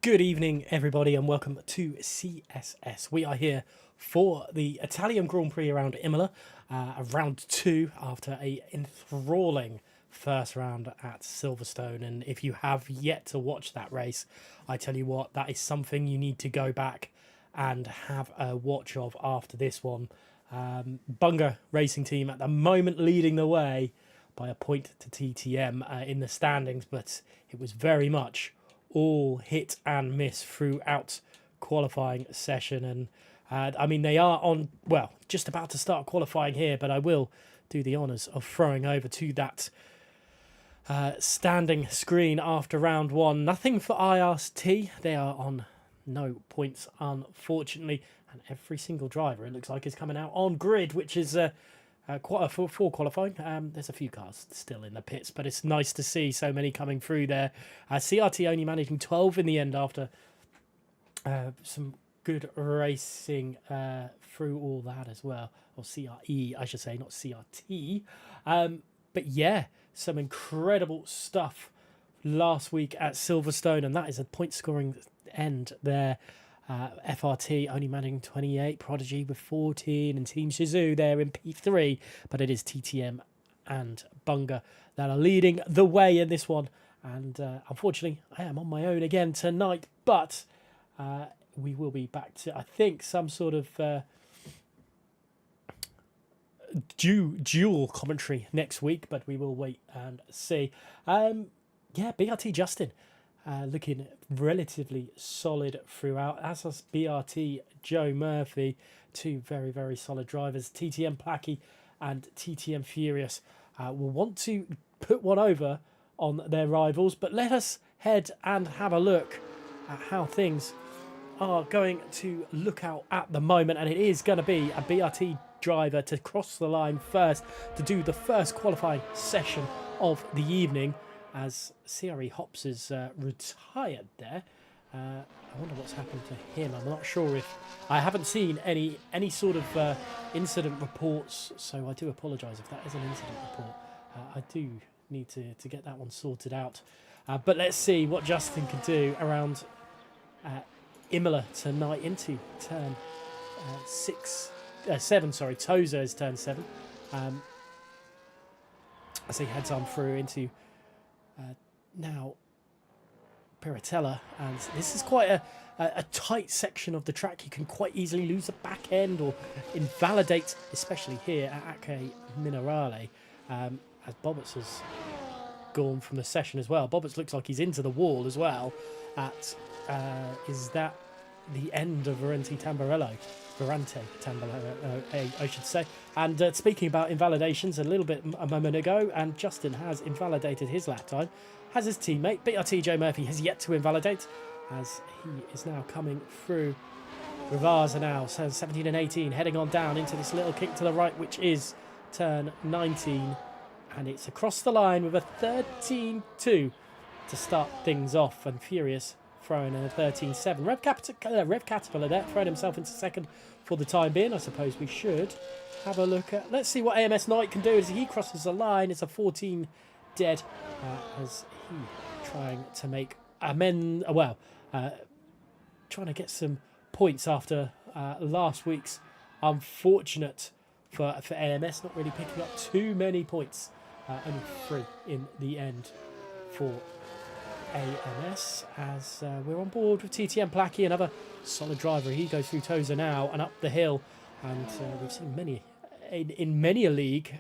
Good evening, everybody, and welcome to CSS. We are here for the Italian Grand Prix around Imola, round two after a enthralling first round at Silverstone. And if you have yet to watch that race, I tell you what, that is something you need to go back and have a watch of after this one. Bunga Racing Team at the moment leading the way by a point to TTM in the standings, but it was very much all hit and miss throughout qualifying session. And I mean, they are on, well, just about to start qualifying here, but I will do the honours of throwing over to that standing screen after round one. Nothing for IRT. They are on no points, unfortunately. And every single driver, it looks like, is coming out on grid, which is quite a full qualifying. There's a few cars still in the pits, but it's nice to see so many coming through there. CRT only managing 12 in the end after some good racing through all that as well. Or CRE, I should say, not CRT. But yeah, some incredible stuff last week at Silverstone, and that is a point scoring end there. FRT only managing 28, Prodigy with 14, and Team Shizu there in P3, but it is TTM and Bunga that are leading the way in this one. And unfortunately, I am on my own again tonight, but we will be back to, I think, some sort of dual commentary next week, but we will wait and see. Yeah, BRT Justin looking relatively solid throughout, as does BRT Joe Murphy, two very, very solid drivers. TTM Placky and TTM Furious will want to put one over on their rivals, but let us head and have a look at how things are going to look out at the moment. And it is going to be a BRT driver to cross the line first to do the first qualifying session of the evening, as CRE Hops is retired there. I wonder what's happened to him. I'm not sure if I haven't seen any sort of incident reports, so I do apologise if that is an incident report. I do need to get that one sorted out. But let's see what Justin can do around Imola tonight into turn 7. Sorry, Toza is turn 7. As he heads on through into now Piratella, and this is quite a tight section of the track. You can quite easily lose a back end or invalidate, especially here at Acque Minerale, as Bobbitt's has gone from the session as well. Bobbitt's looks like he's into the wall as well. Is that the end of Varente Tamburello, I should say. And speaking about invalidations, a little bit a moment ago, and Justin has invalidated his lap time, has his teammate. BRT Joe Murphy has yet to invalidate, as he is now coming through. Rivars are now 17 and 18, heading on down into this little kick to the right, which is turn 19. And it's across the line with a 13-2 to start things off, and Furious throwing in a 13-7. Rev Caterpillar there, throwing himself into second for the time being. I suppose we should have a look at... Let's see what AMS Knight can do as he crosses the line. It's a 14 dead as he trying to make amends... trying to get some points after last week's unfortunate for AMS, not really picking up too many points. Only 3 in the end for AMS, as we're on board with TTM Placky, another solid driver. He goes through Toza now and up the hill, and we've seen many in many a league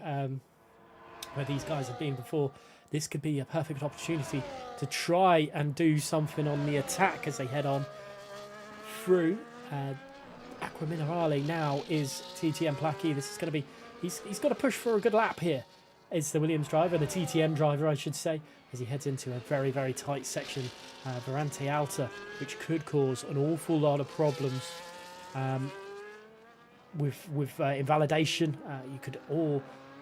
where these guys have been before. This could be a perfect opportunity to try and do something on the attack as they head on through. Acque Minerale now is TTM Placky. This is going to be, he's got to push for a good lap here. It's the Williams driver, the TTM driver, I should say, as he heads into a very, very tight section, Varante Alta, which could cause an awful lot of problems with invalidation.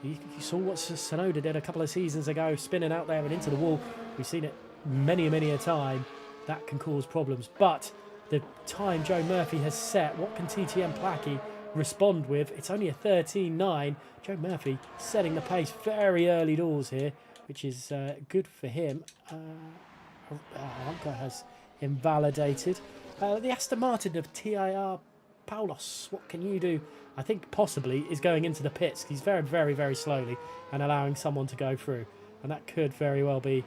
You saw what Sonoda did a couple of seasons ago, spinning out there and into the wall. We've seen it many a time. That can cause problems. But the time Joe Murphy has set, what can TTM Placky respond with? It's only a 13.9. Joe Murphy setting the pace very early doors here, which is good for him. Anka has invalidated. The Aston Martin of TIR Paulos, what can you do? I think possibly is going into the pits. He's very, very slowly and allowing someone to go through. And that could very well be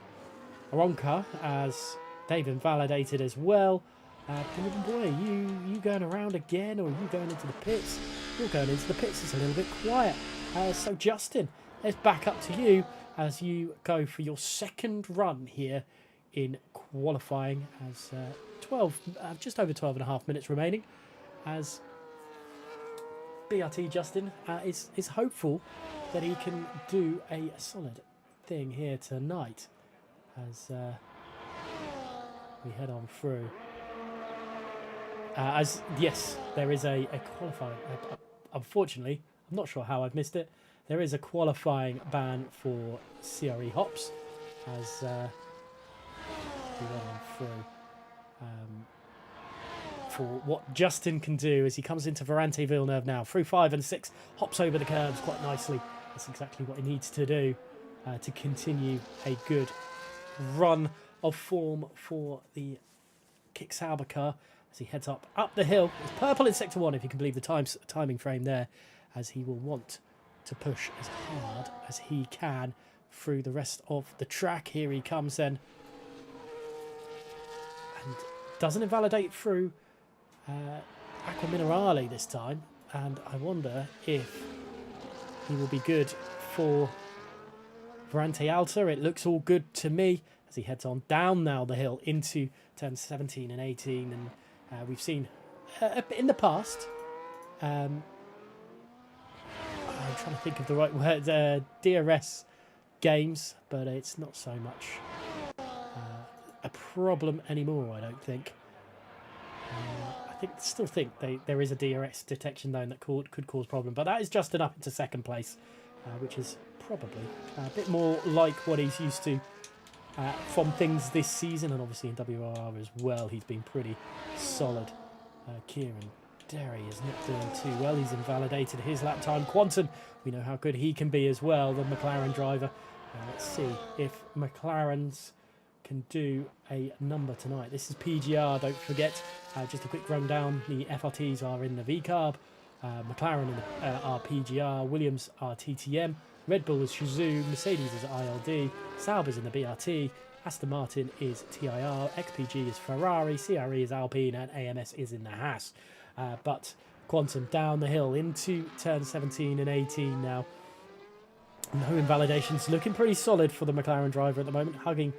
Aronka, as they've invalidated as well. Boy, you going around again, or are you going into the pits? You're going into the pits. It's a little bit quiet. So Justin, let's back up to you as you go for your second run here in qualifying, as just over 12 and a half minutes remaining, as BRT Justin is hopeful that he can do a solid thing here tonight as we head on through. Yes, there is a qualifying. Unfortunately, I'm not sure how I've missed it. There is a qualifying ban for CRE hops as we run on through. For what Justin can do as he comes into Varante Villeneuve now. Through 5 and 6, hops over the curbs quite nicely. That's exactly what he needs to do to continue a good run of form for the Kick Sauber car as he heads up the hill. It's purple in Sector 1, if you can believe the timing frame there, as he will want to push as hard as he can through the rest of the track. Here he comes then. And doesn't invalidate through Aqua Minerale this time, and I wonder if he will be good for Varante Alta. It looks all good to me as he heads on down now the hill into turns 17 and 18, and we've seen in the past, I'm trying to think of the right word, DRS games, but it's not so much a problem anymore, I don't think. I still think there is a DRS detection though that could cause problem, but that is Justin up into second place, which is probably a bit more like what he's used to from things this season, and obviously in WRR as well. He's been pretty solid. Kieran Derry is not doing too well. He's invalidated his lap time. Quantum, we know how good he can be as well, the McLaren driver. Let's see if McLaren's can do a number tonight. This is PGR, don't forget. Just a quick rundown. The FRTs are in the VCARB, McLaren are PGR, Williams are TTM, Red Bull is Shizou, Mercedes is ILD, Sauber's in the BRT, Aston Martin is TIR, XPG is Ferrari, CRE is Alpine, and AMS is in the Haas. But Quantum down the hill into turn 17 and 18 now. No invalidations, looking pretty solid for the McLaren driver at the moment, hugging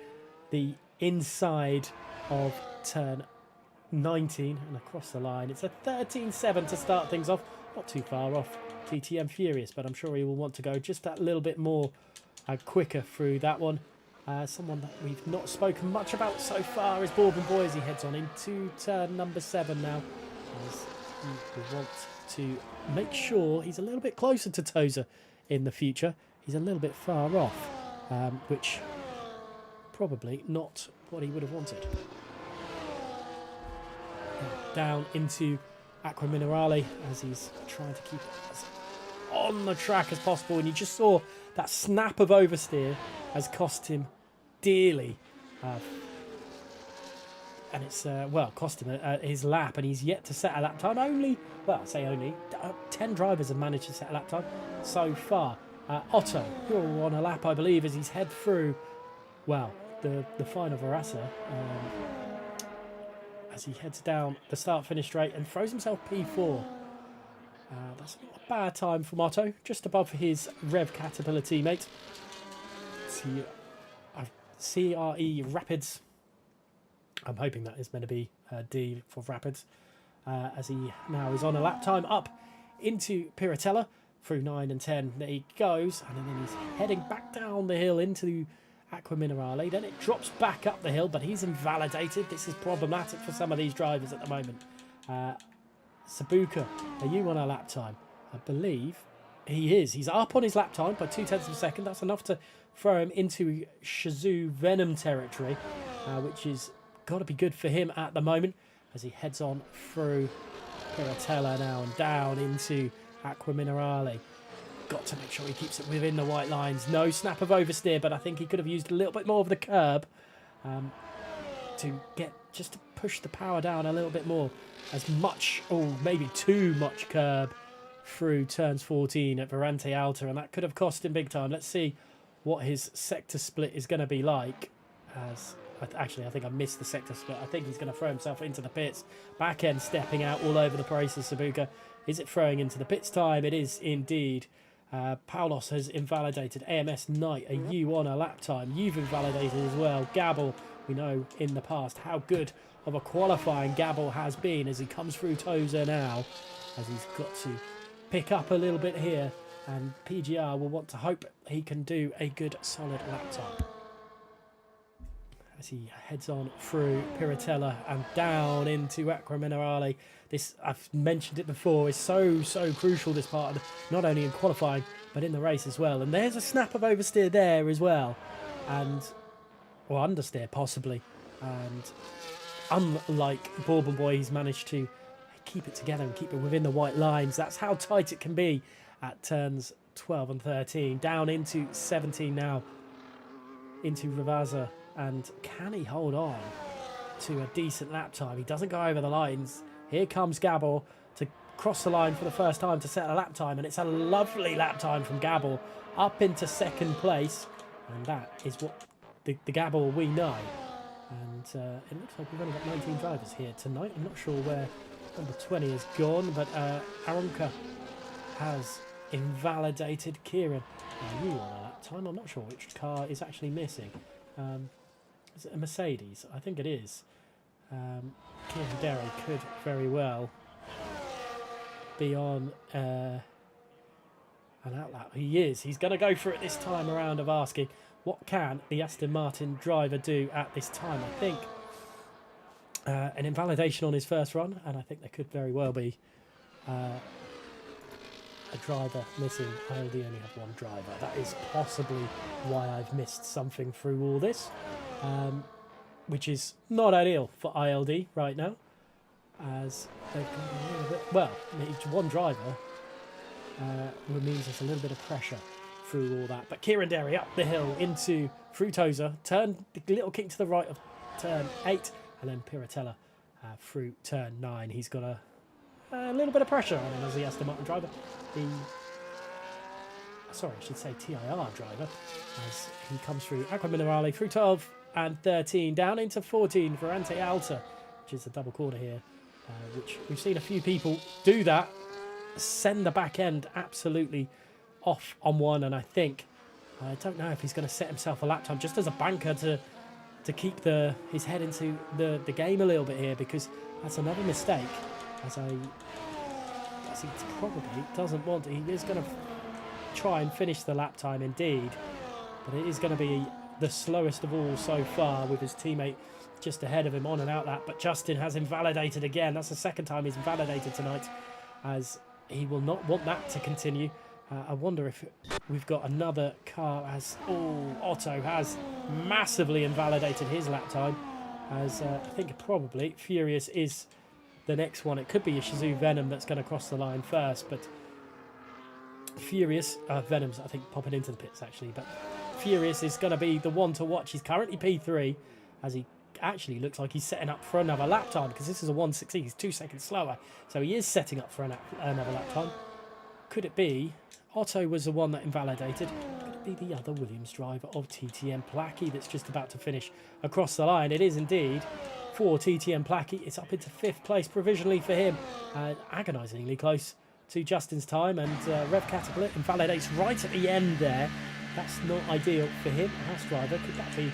the inside of turn 19 and across the line. It's a 13.7 to start things off. Not too far off TTM Furious, but I'm sure he will want to go just that little bit more quicker through that one. Someone that we've not spoken much about so far is Bourbon Boy as he heads on into turn number 7 now. As he will want to make sure he's a little bit closer to Tozer in the future. He's a little bit far off, which probably not what he would have wanted. Down into Aqua Minerale as he's trying to keep it as on the track as possible, and you just saw that snap of oversteer has cost him dearly, and it's cost him his lap, and he's yet to set a lap time. Only 10 drivers have managed to set a lap time so far. Otto, you're on a lap, I believe, as he's head through the final Varasa, as he heads down the start-finish straight and throws himself P4. That's not a bad time from Otto, just above his Rev Caterpillar teammate. CRE Rapids. I'm hoping that is meant to be D for Rapids, as he now is on a lap time up into Piratella through 9 and 10. There he goes, and then he's heading back down the hill into Aqua Minerale. Then it drops back up the hill, but he's invalidated. This is problematic for some of these drivers at the moment. Sabuka, are you on a lap time? I believe he is. He's up on his lap time by 0.2 of a second. That's enough to throw him into Shizou Venom territory, which is got to be good for him at the moment as he heads on through Piratella now and down into Aqua Minerale. Got to make sure he keeps it within the white lines. No snap of oversteer, but I think he could have used a little bit more of the curb to push the power down a little bit more. As much, or maybe too much curb through turns 14 at Varante Alta, and that could have cost him big time. Let's see what his sector split is going to be like. As actually, I think I missed the sector split. I think he's going to throw himself into the pits. Back end stepping out all over the place of Sabuka. Is it throwing into the pits time? It is indeed. Paulos has invalidated AMS Knight, a U on a lap time. You've invalidated as well. Gabble, we know in the past how good of a qualifying Gabble has been as he comes through Tozer now, as he's got to pick up a little bit here, and PGR will want to hope he can do a good solid lap time. As he heads on through Piratella and down into Acqua Minerale. This, I've mentioned it before, is so crucial, this part, not only in qualifying, but in the race as well. And there's a snap of oversteer there as well. And, or understeer possibly. And unlike Bourbon Boy, he's managed to keep it together and keep it within the white lines. That's how tight it can be at turns 12 and 13. Down into 17 now, into Ravazza. And can he hold on to a decent lap time? He doesn't go over the lines. Here comes Gabble to cross the line for the first time to set a lap time. And it's a lovely lap time from Gabble up into second place. And that is what the Gabble we know. And it looks like we've only got 19 drivers here tonight. I'm not sure where number 20 has gone, but Aronka has invalidated Kieran. You on a lap time? I'm not sure which car is actually missing. Is it a Mercedes? I think it is. Kieran Derry could very well be on an outlap. He is. He's going to go for it this time around of asking, what can the Aston Martin driver do at this time? I think an invalidation on his first run, and I think there could very well be a driver missing. I only have one driver. That is possibly why I've missed something through all this, which is not ideal for ILD right now, as they've got a little bit, well, each one driver means there's a little bit of pressure through all that. But Kieran Derry up the hill into Fruitosa, turn the little kick to the right of turn 8, and then Piratella through turn 9. He's got a little bit of pressure on him as the Aston Martin driver. Sorry, I should say TIR driver, as he comes through Acqua Minerale through 12 and 13 down into 14 for Ante Alta, which is a double corner here, which we've seen a few people do that, send the back end absolutely off on one, and I don't know if he's going to set himself a lap time just as a banker to keep his head into the game a little bit here, because that's another mistake, as he probably doesn't want to. He is going to try and finish the lap time indeed, but it is going to be the slowest of all so far, with his teammate just ahead of him on and out lap. But Justin has invalidated again. That's the second time he's invalidated tonight, as he will not want that to continue. I wonder if we've got another car, as Otto has massively invalidated his lap time, as I think probably Furious is the next one. It could be a Shizou Venom that's going to cross the line first, but Furious, Venom's I think popping into the pits actually, but Furious is going to be the one to watch. He's currently P3, as he actually looks like he's setting up for another lap time, because this is a 1:16. He's 2 seconds slower, so he is setting up for another lap time. Could it be Otto was the one that invalidated? Could it be the other Williams driver of TTM Placky that's just about to finish across the line? It is indeed for TTM Placky. It's up into 5th place provisionally for him, agonisingly close to Justin's time, and Rev Catapult invalidates right at the end there. That's not ideal for him. House driver, could that be?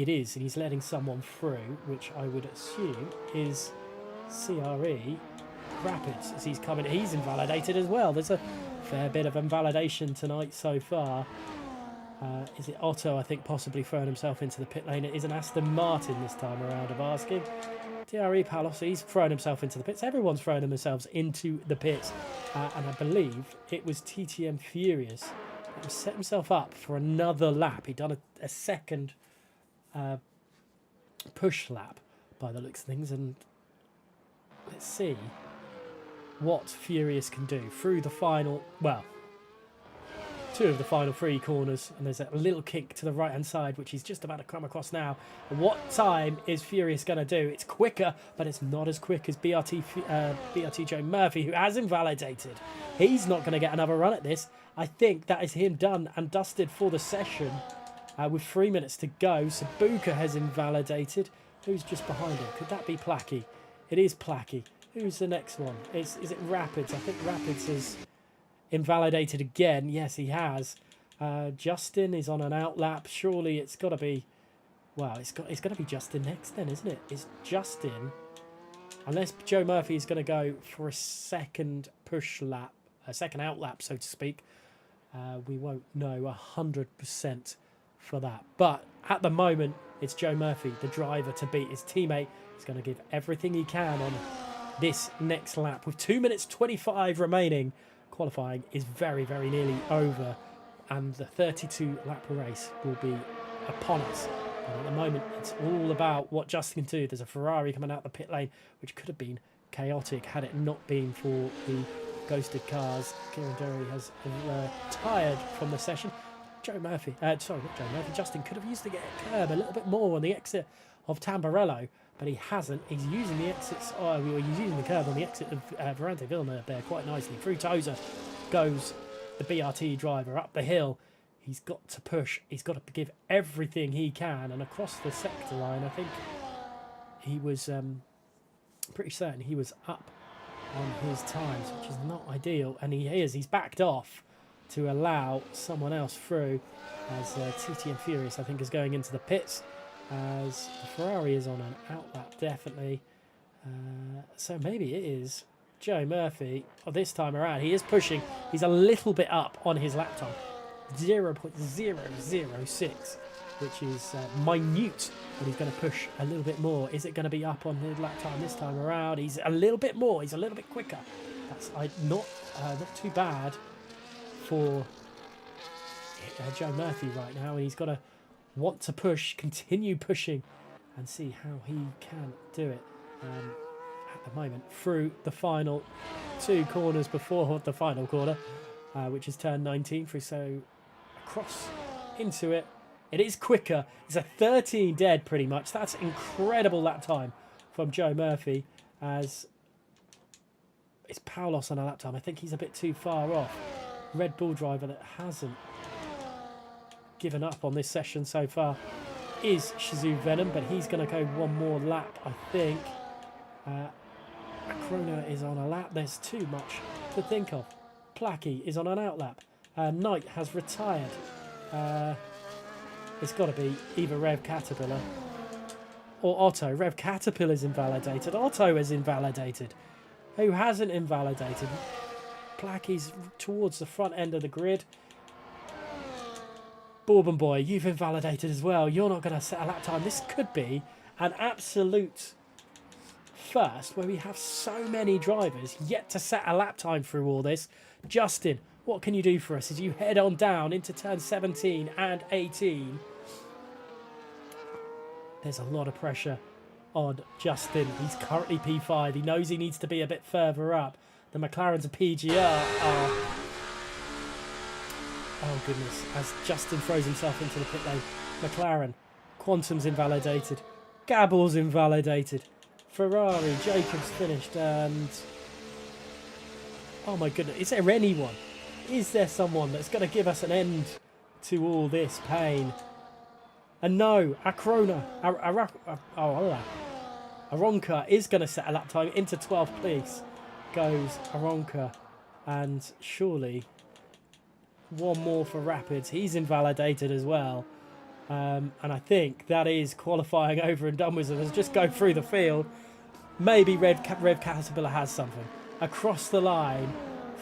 It is, and he's letting someone through, which I would assume is CRE Rapids, as he's coming. He's invalidated as well. There's a fair bit of invalidation tonight so far. Is it Otto, I think, possibly throwing himself into the pit lane? It is an Aston Martin this time around of asking. DRE Palos, he's thrown himself into the pits. Everyone's thrown themselves into the pits. And I believe it was TTM Furious that set himself up for another lap. He'd done a second push lap by the looks of things. And let's see what Furious can do through the final. Well, two of the final three corners, and there's a little kick to the right-hand side, which he's just about to come across now. And what time is Furious going to do? It's quicker, but it's not as quick as BRT Joe Murphy, who has invalidated. He's not going to get another run at this. I think that is him done and dusted for the session. With 3 minutes to go, Sabuka has invalidated. Who's just behind him? Could that be Placky? It is Placky. Who's the next one? Is it Rapids? I think Rapids has invalidated again. Yes, he has. Justin is on an outlap. Surely it's got to be... Well, it's got to be Justin next then, isn't it? It's Justin. Unless Joe Murphy is going to go for a second push lap, a second outlap, so to speak. We won't know 100% for that. But at the moment, it's Joe Murphy, the driver, to beat his teammate. He's going to give everything he can on this next lap. With 2 minutes 25 remaining, qualifying is very, very nearly over. And the 32-lap race will be upon us. And at the moment, it's all about what Justin can do. There's a Ferrari coming out the pit lane, which could have been chaotic had it not been for the ghosted cars. Kieran Dury has retired from the session. Joe Murphy, sorry, not Joe Murphy, Justin could have used the curb a little bit more on the exit of Tamburello, but he hasn't. He's using the exits, he's using the curb on the exit of Varante Villeneuve there quite nicely. Through Tozer goes the BRT driver up the hill. He's got to push, he's got to give everything he can, and across the sector line, I think he was pretty certain he was up on his times, which is not ideal, and he's backed off to allow someone else through, as TT and Furious, I think, is going into the pits, as the Ferrari is on an outlap, definitely. So maybe it is Joe Murphy. This time around, he is pushing. He's a little bit up on his lap time, 0.006, which is minute, but he's going to push a little bit more. Is it going to be up on his lap time this time around? He's a little bit more. He's a little bit quicker. That's not too bad for Joe Murphy right now, and he's got to want to push, continue pushing, and see how he can do it. At the moment, through the final two corners before the final corner, which is turn 19 through, so across into it. It is quicker. It's a 13 dead pretty much. That's incredible lap time from Joe Murphy, as it's Paulos on a lap time. I think he's a bit too far off. Red Bull driver that hasn't given up on this session so far is Shazoo Venom, but he's going to go one more lap, I think. Acrona is on a lap. There's too much to think of. Placky is on an outlap. Knight has retired. It's got to be either Rev Caterpillar or Otto. Rev Caterpillar's invalidated. Otto is invalidated. Who hasn't invalidated? Placky's towards the front end of the grid. Bourbon Boy, you've invalidated as well. You're not going to set a lap time. This could be an absolute first where we have so many drivers yet to set a lap time through all this. Justin, what can you do for us as you head on down into turn 17 and 18? There's a lot of pressure on Justin. He's currently P5. He knows he needs to be a bit further up. The McLarens and PGR are... Oh, goodness. As Justin throws himself into the pit lane. McLaren. Quantum's invalidated. Gabble's invalidated. Ferrari. Jacobs finished. And... Oh, my goodness. Is there anyone? Is there someone that's going to give us an end to all this pain? And no, Acrona. Aronka is going to set a lap time into 12th place. Goes Aronka, and surely one more for Rapids. He's invalidated as well, and I think that is qualifying over and done with. Let's just go through the field. Maybe Rev Caterpillar has something across the line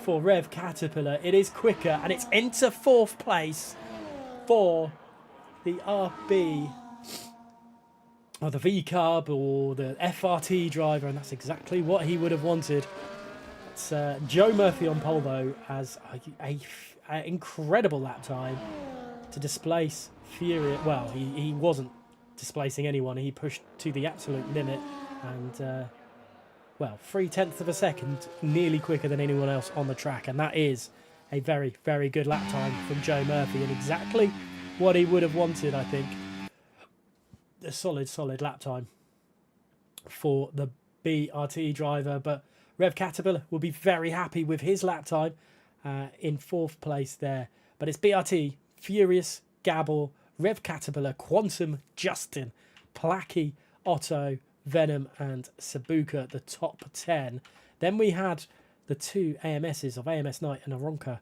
for Rev Caterpillar. It is quicker, and it's into 4th place for the RB or the V-Carb or the FRT driver, and that's exactly what he would have wanted. It's Joe Murphy on pole, though, as an incredible lap time to displace Fury. Well, he wasn't displacing anyone. He pushed to the absolute limit and, well, 0.3 of a second, nearly quicker than anyone else on the track. And that is a very, very good lap time from Joe Murphy and exactly what he would have wanted, I think. A solid lap time for the BRT driver, but Rev Caterpillar will be very happy with his lap time in 4th place there. But it's BRT, Furious, Gabor, Rev Caterpillar, Quantum, Justin, Placky, Otto, Venom and Sabuka, the top 10. Then we had the 2 AMSs of AMS Knight and Aronka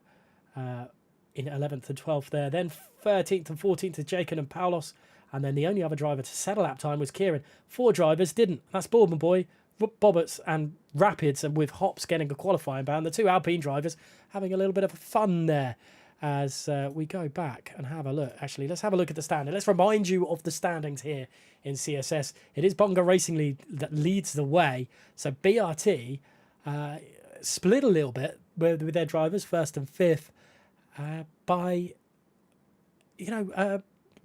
in 11th and 12th there. Then 13th and 14th is Jacob and Paulos. And then the only other driver to settle lap time was Kieran. 4 drivers didn't. That's Boardman Boy, Bobberts and Rapids, and with Hops getting a qualifying ban. The 2 Alpine drivers having a little bit of fun there as we go back and have a look. Actually, let's have a look at the standing. Let's remind you of the standings here in CSS. It is Bonga Racing League that leads the way. So BRT split a little bit with their drivers, 1st and 5th, by,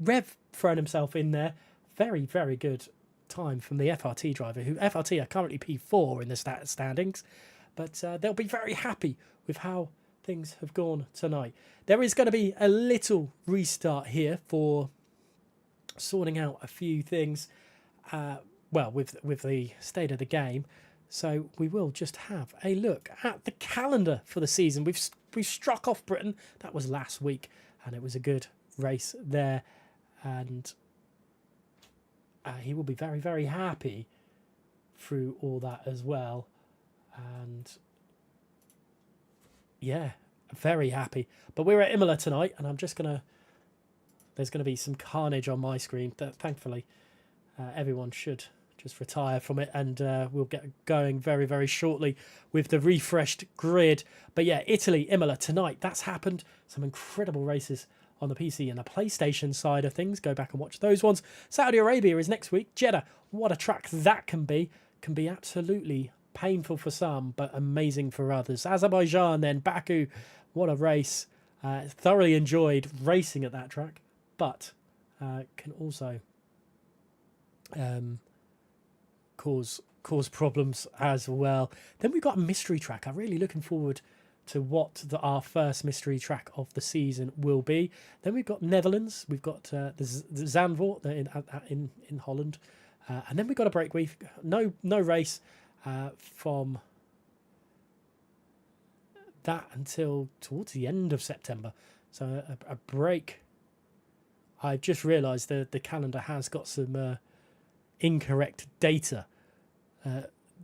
Rev throwing himself in there. Very, very good time from the FRT driver, who FRT are currently P4 in the standings, but they'll be very happy with how things have gone tonight. There is going to be a little restart here for sorting out a few things, with the state of the game. So we will just have a look at the calendar for the season. We've struck off Britain. That was last week, and it was a good race there. And he will be very, very happy through all that as well. And yeah, very happy. But we're at Imola tonight, and I'm just going to... There's going to be some carnage on my screen. Thankfully, everyone should just retire from it, and we'll get going very, very shortly with the refreshed grid. But yeah, Italy, Imola tonight. That's happened. Some incredible races on the PC and the PlayStation side of things. Go back and watch those ones. Saudi Arabia is next week. Jeddah, what a track that can be. Can be absolutely painful for some, but amazing for others. Azerbaijan, then Baku, what a race. Thoroughly enjoyed racing at that track, but can also cause problems as well. Then we've got a mystery track. I'm really looking forward to what our first mystery track of the season will be. Then we've got Netherlands. We've got the Zandvoort in Holland. And then we've got a break week. No race from that until towards the end of September. So a break. I've just realised the calendar has got some incorrect data.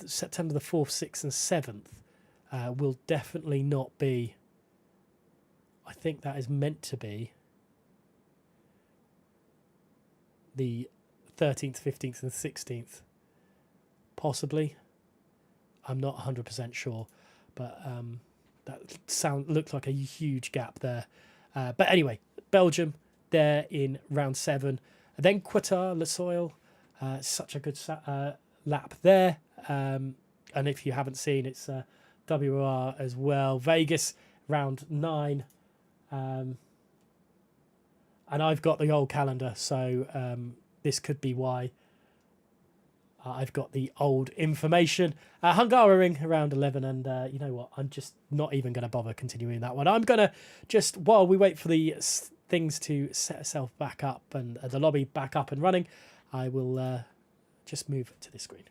September the 4th, 6th and 7th will definitely not be. I think that is meant to be the 13th, 15th and 16th. Possibly. I'm not 100% sure. But that looked like a huge gap there. But anyway, Belgium, they're in round 7. And then Qatar, Le Soil, such a good lap there. And if you haven't seen, it's WR as well. Vegas, round 9. And I've got the old calendar, so this could be why I've got the old information. Hungaroring around 11, and you know what? I'm just not even going to bother continuing that one. I'm going to just, while we wait for the things to set itself back up and the lobby back up and running, I will just move to this screen.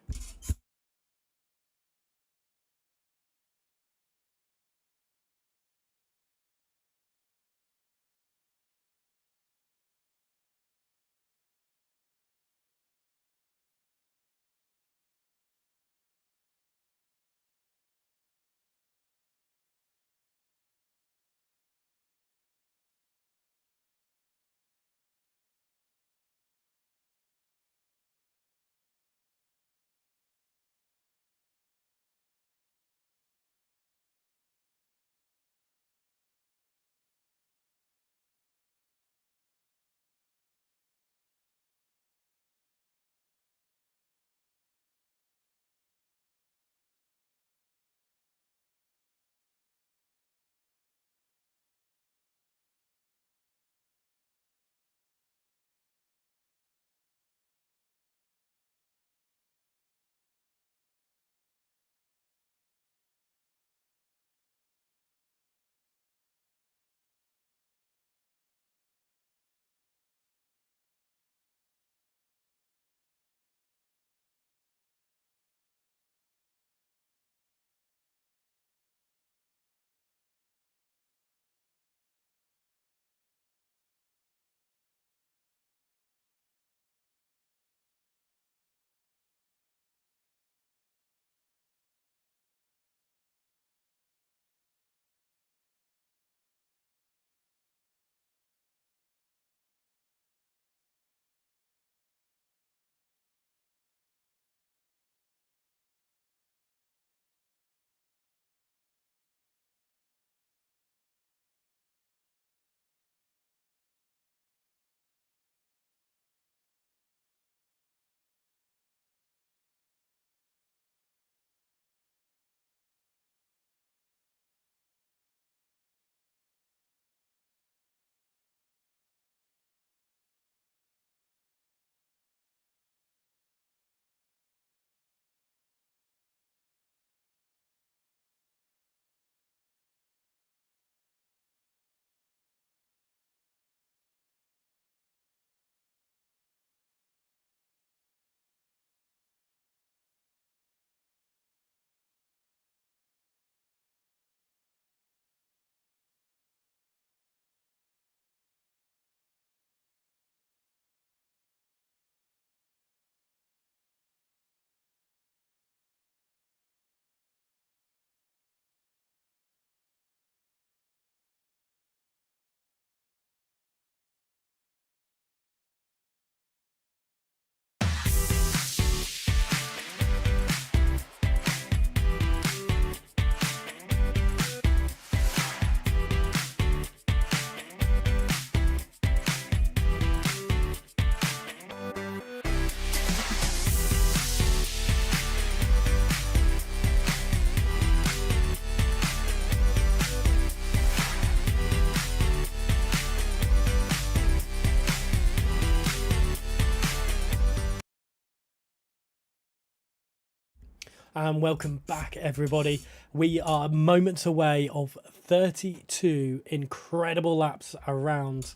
And welcome back, everybody. We are moments away of 32 incredible laps around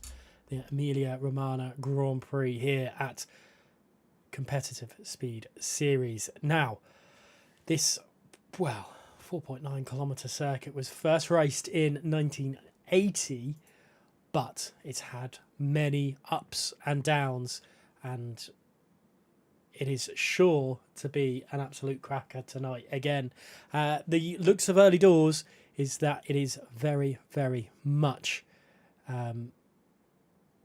the Emilia Romagna Grand Prix here at Competitive Speed Series. Now, this, 4.9 kilometre circuit was first raced in 1980, but it's had many ups and downs, and it is sure to be an absolute cracker tonight again. The looks of early doors is that it is very, very much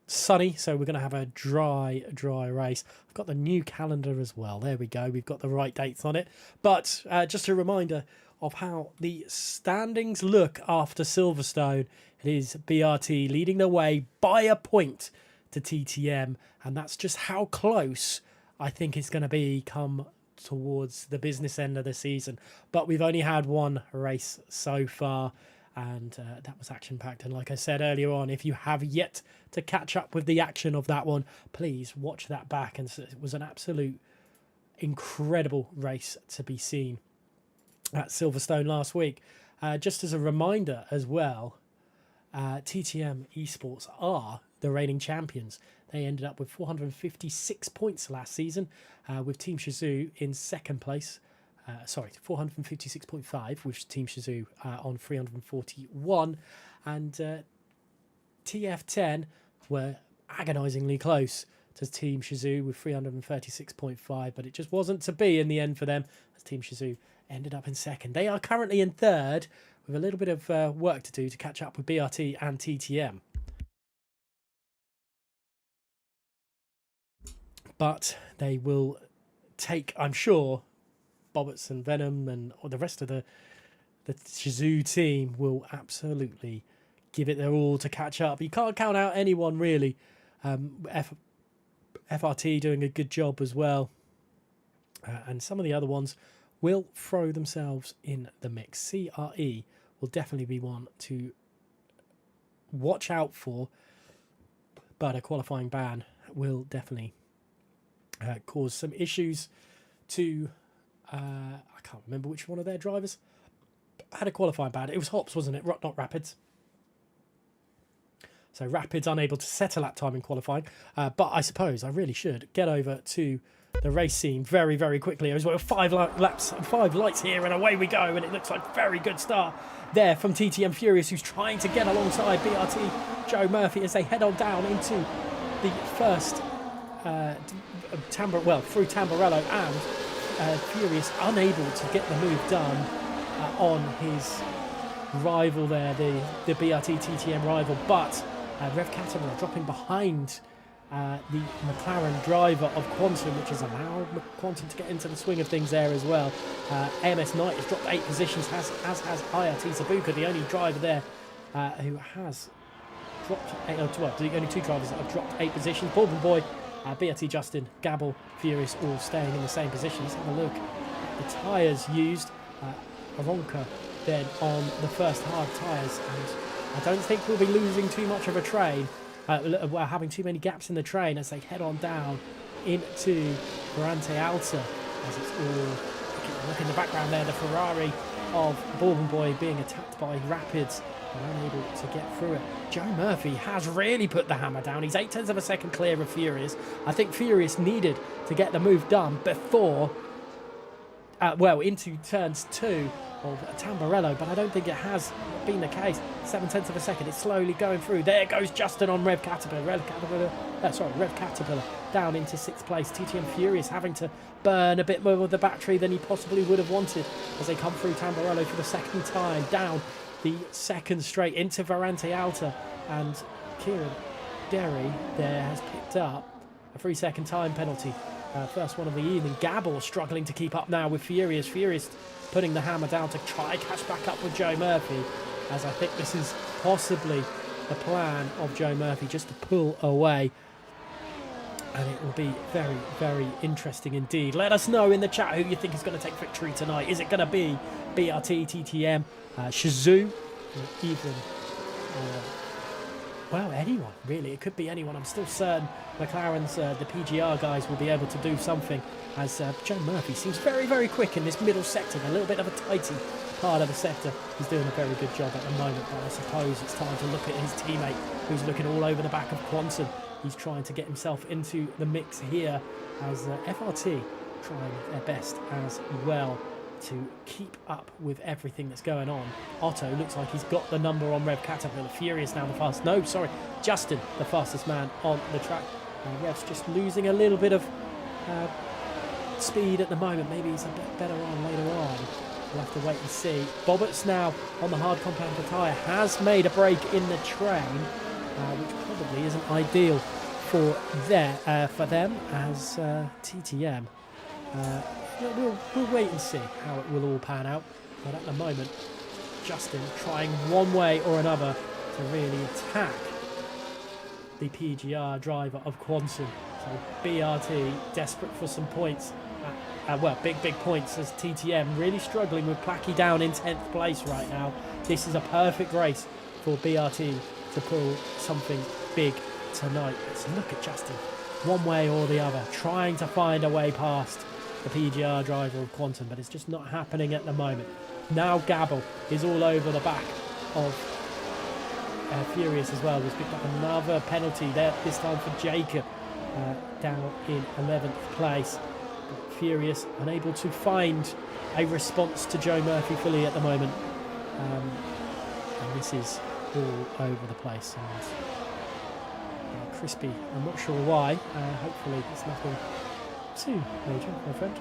sunny, so we're going to have a dry race. I've got the new calendar as well. There we go. We've got the right dates on it. But just a reminder of how the standings look after Silverstone. It is BRT leading the way by a point to TTM, and that's just how close I think it's going to be come towards the business end of the season. But we've only had one race so far, and that was action-packed. And like I said earlier on, if you have yet to catch up with the action of that one, please watch that back. And it was an absolute incredible race to be seen at Silverstone last week. Just as a reminder as well, TTM esports are the reigning champions. They ended up with 456 points last season, with Team Shizou in second place. 456.5 with Team Shizou on 341. And TF10 were agonisingly close to Team Shizou with 336.5, but it just wasn't to be in the end for them, as Team Shizou ended up in second. They are currently in third, with a little bit of work to do to catch up with BRT and TTM. But they will take, I'm sure, Bobbits and Venom and the rest of the Shizou team will absolutely give it their all to catch up. You can't count out anyone, really. FRT doing a good job as well. And some of the other ones will throw themselves in the mix. CRE will definitely be one to watch out for, but a qualifying ban will definitely cause some issues to I can't remember which one of their drivers had a qualifying ban. It was Hops, wasn't it? Not Rapids. So Rapids unable to set a lap time in qualifying. But I suppose I really should get over to the race scene very, very quickly. As well, 5 laps, 5 lights here, and away we go. And it looks like a very good start there from TTM Furious, who's trying to get alongside BRT Joe Murphy as they head on down into the first through Tamburello, and Furious unable to get the move done on his rival there, the BRT TTM rival, but Rev Caterpillar dropping behind the McLaren driver of Quantum, which has allowed Quantum to get into the swing of things there as well. AMS Knight has dropped 8 positions, as has IRT Sabuka, the only driver there who has dropped the only 2 drivers that have dropped 8 positions. Bourbon Boy, BRT Justin, Gabble, Furious all staying in the same position. Let's have a look at the tyres used. Aronka then on the first hard tyres, and I don't think we'll be losing too much of a train, having too many gaps in the train as they head on down into Ferrante Alta, as it's all, look in the background there, the Ferrari of Bourbon Boy being attacked by Rapids and unable to get through it. Joe Murphy has really put the hammer down. He's 0.8 of a second clear of Furious. I think Furious needed to get the move done before, into turns 2 of Tamburello, but I don't think it has been the case. 0.7 of a second, it's slowly going through. There goes Justin on Rev Caterpillar. Rev Caterpillar down into 6th place. TTM Furious having to burn a bit more of the battery than he possibly would have wanted as they come through Tamburello for the second time, down the second straight into Ferrante Alta, and Kieran Derry there has picked up a 3-second time penalty. First one of the evening. Gabble struggling to keep up now with Furious. Furious putting the hammer down to try catch back up with Joe Murphy, as I think this is possibly the plan of Joe Murphy, just to pull away. And it will be very, very interesting indeed. Let us know in the chat who you think is going to take victory tonight. Is it going to be BRT, TTM, Shizou, or even well, anyone, really. It could be anyone. I'm still certain McLaren's, the PGR guys will be able to do something, as Joe Murphy seems very, very quick in this middle sector, a little bit of a tighty part of the sector. He's doing a very good job at the moment, but I suppose it's time to look at his teammate, who's looking all over the back of Quantum. He's trying to get himself into the mix here, as FRT trying their best as well to keep up with everything that's going on. Otto looks like he's got the number on Rev Caterpillar. Furious now the fastest. No, sorry, Justin, the fastest man on the track. Rev's just losing a little bit of speed at the moment. Maybe he's a bit better on later on. We'll have to wait and see. Bobbitt's now on the hard compound tyre has made a break in the train, which probably isn't ideal for them as TTM. We'll wait and see how it will all pan out. But at the moment, Justin trying one way or another to really attack the PGR driver of Quantum. So BRT desperate for some points. Well, big points, as TTM really struggling with Placky down in 10th place right now. This is a perfect race for BRT to pull something big tonight. Let's look at Justin, one way or the other, trying to find a way past the PGR driver of Quantum, but it's just not happening at the moment. Now Gabble is all over the back of Furious as well. He's picked up another penalty there, this time for Jacob, down in 11th place. But Furious unable to find a response to Joe Murphy fully at the moment. And this is all over the place. And Crispy, I'm not sure why. Hopefully it's nothing too major, my friend.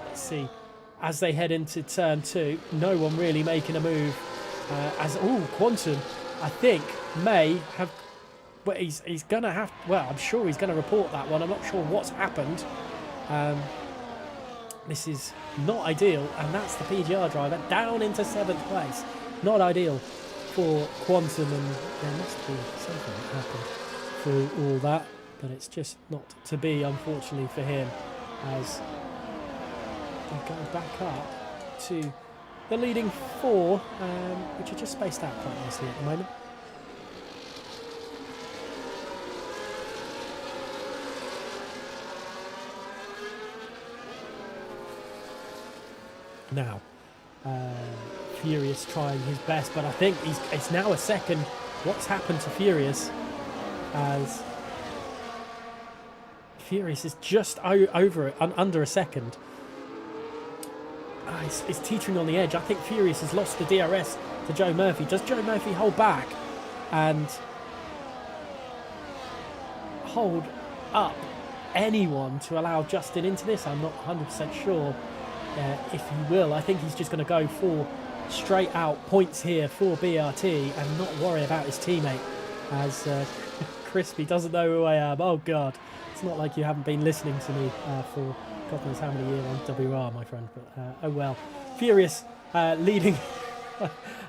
Let's see. As they head into turn 2, no one really making a move. Quantum, I think, may have. Well, he's going to have. Well, I'm sure he's going to report that one. I'm not sure what's happened. This is not ideal, and that's the PGR driver down into 7th place. Not ideal for Quantum, and there must be something that happened through all that, but it's just not to be, unfortunately, for him, as they go back up to the leading 4, which are just spaced out quite nicely at the moment. Now, Furious trying his best, but I think it's now a second. What's happened to Furious? As Furious is just over it, under a second. It's teetering on the edge. I think Furious has lost the DRS to Joe Murphy. Does Joe Murphy hold back and hold up anyone to allow Justin into this? I'm not 100% sure if he will. I think he's just going to go for straight out points here for BRT and not worry about his teammate, as Crispy doesn't know who I am. Oh God, it's not like you haven't been listening to me for God knows how many years on WR, my friend, but oh well. Furious leading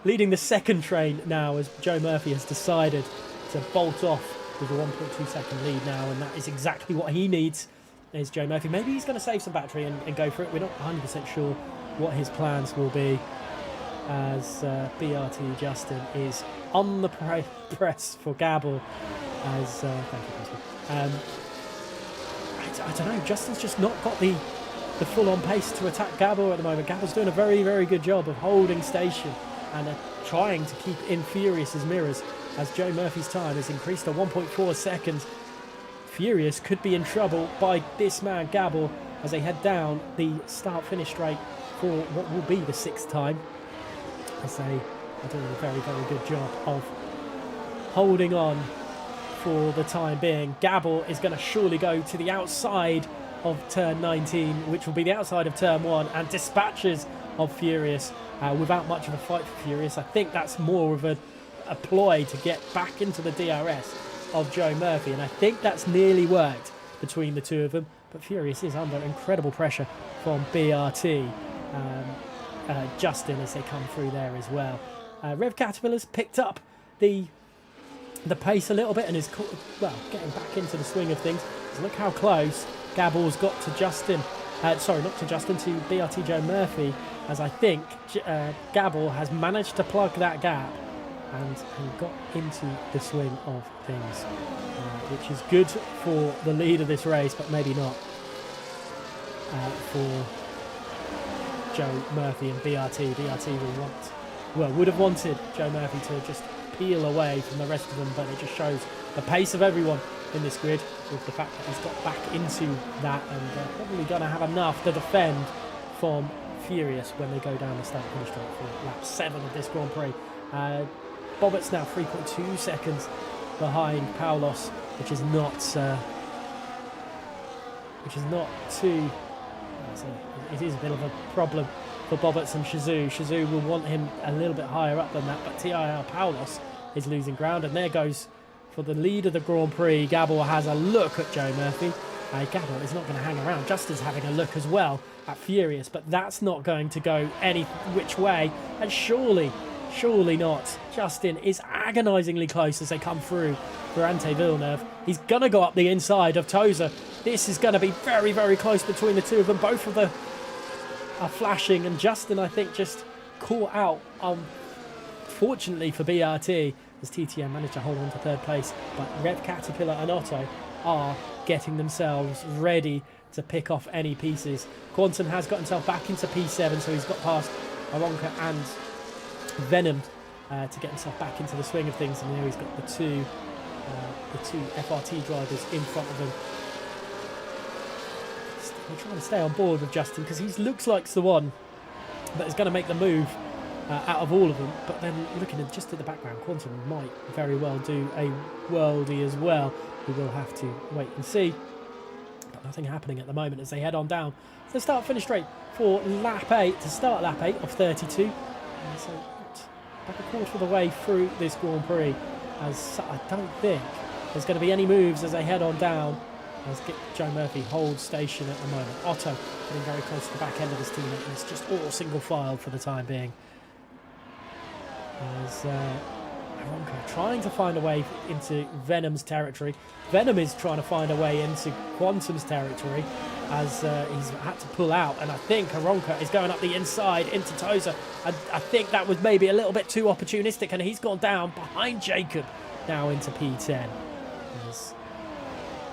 leading the second train now, as Joe Murphy has decided to bolt off with a 1.2 second lead now, and that is exactly what he needs. Is Joe Murphy. Maybe he's going to save some battery and go for it. We're not 100% sure what his plans will be, as BRT Justin is on the press for Gabble, as thank you, Crispy. I don't know, Justin's just not got the full-on pace to attack Gabble at the moment. Gabble's doing a very, very good job of holding station and trying to keep in Furious's mirrors, as Joe Murphy's time has increased to 1.4 seconds. Furious could be in trouble by this man Gabble as they head down the start-finish straight for what will be the 6th time, as they are doing a very, very good job of holding on for the time being. Gabble is going to surely go to the outside of turn 19, which will be the outside of turn 1, and dispatches of Furious without much of a fight for Furious. I think that's more of a ploy to get back into the DRS of Joe Murphy, and I think that's nearly worked between the two of them, but Furious is under incredible pressure from BRT Justin as they come through there as well. Rev Caterpillar's picked up the pace a little bit and is getting back into the swing of things. So look how close Gabble's got to Justin, sorry, not to Justin, to BRT Joe Murphy, as I think Gabble has managed to plug that gap and got into the swing of things, which is good for the lead of this race, but maybe not for Joe Murphy and BRT. BRT would have wanted Joe Murphy to just peel away from the rest of them, but it just shows the pace of everyone in this grid with the fact that he's got back into that, and probably going to have enough to defend from Furious when they go down the start-finish straight for lap 7 of this Grand Prix. Bobbett's now 3.2 seconds behind Paulos, which is not too. It is a bit of a problem for Bobbett's and Shazoo. Shazoo will want him a little bit higher up than that, but TIR Paulos is losing ground, and there goes for the lead of the Grand Prix. Gabor has a look at Joe Murphy. Gabor is not going to hang around. Justin's having a look as well at Furious, but that's not going to go any which way, and surely not. Justin is agonisingly close as they come through for Ante Villeneuve. He's going to go up the inside of Tozer. This is going to be very, very close between the two of them. Both of them are flashing, and Justin, I think, just caught out, fortunately for BRT, as TTM managed to hold on to third place. But Rev Caterpillar and Otto are getting themselves ready to pick off any pieces. Quantum has got himself back into P7, so he's got past Aronka and Venom to get himself back into the swing of things, and now he's got the two FRT drivers in front of him. We're trying to stay on board with Justin because he looks like the one that is going to make the move out of all of them. But then looking at just at the background, Quantum might very well do a worldie as well. We will have to wait and see. But nothing happening at the moment as they head on down to the start-finish straight for lap 8, to start lap 8 of 32. And so back a quarter of the way through this Grand Prix, as I don't think there's going to be any moves as they head on down, as Joe Murphy holds station at the moment. Otto getting very close to the back end of his teammate, and it's just all single file for the time being. As Aronka trying to find a way into Venom's territory. Venom is trying to find a way into Quantum's territory as he's had to pull out, and I think Aronka is going up the inside into Tozer. I think that was maybe a little bit too opportunistic, and he's gone down behind Jacob now into P10.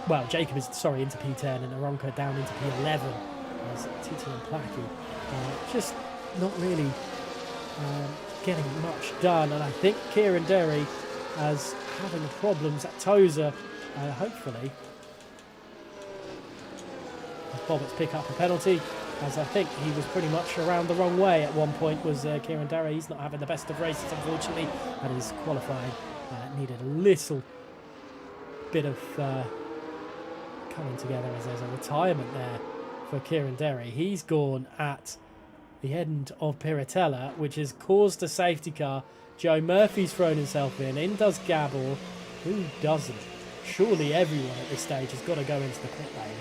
Well, Jacob is, into P10, and Aronka down into P11 as Titi and Placky just not really getting much done. And I think Kieran Derry as having problems at Tozer, hopefully. As Bobbett's pick up a penalty, as I think he was pretty much around the wrong way at one point, was Kieran Derry. He's not having the best of races, unfortunately, and his qualifying needed a little bit of coming together, as there's a retirement there for Kieran Derry. He's gone at the end of Piratella, which has caused a safety car. Joe Murphy's thrown himself in does Gabor. Who doesn't? Surely everyone at this stage has got to go into the pit lane.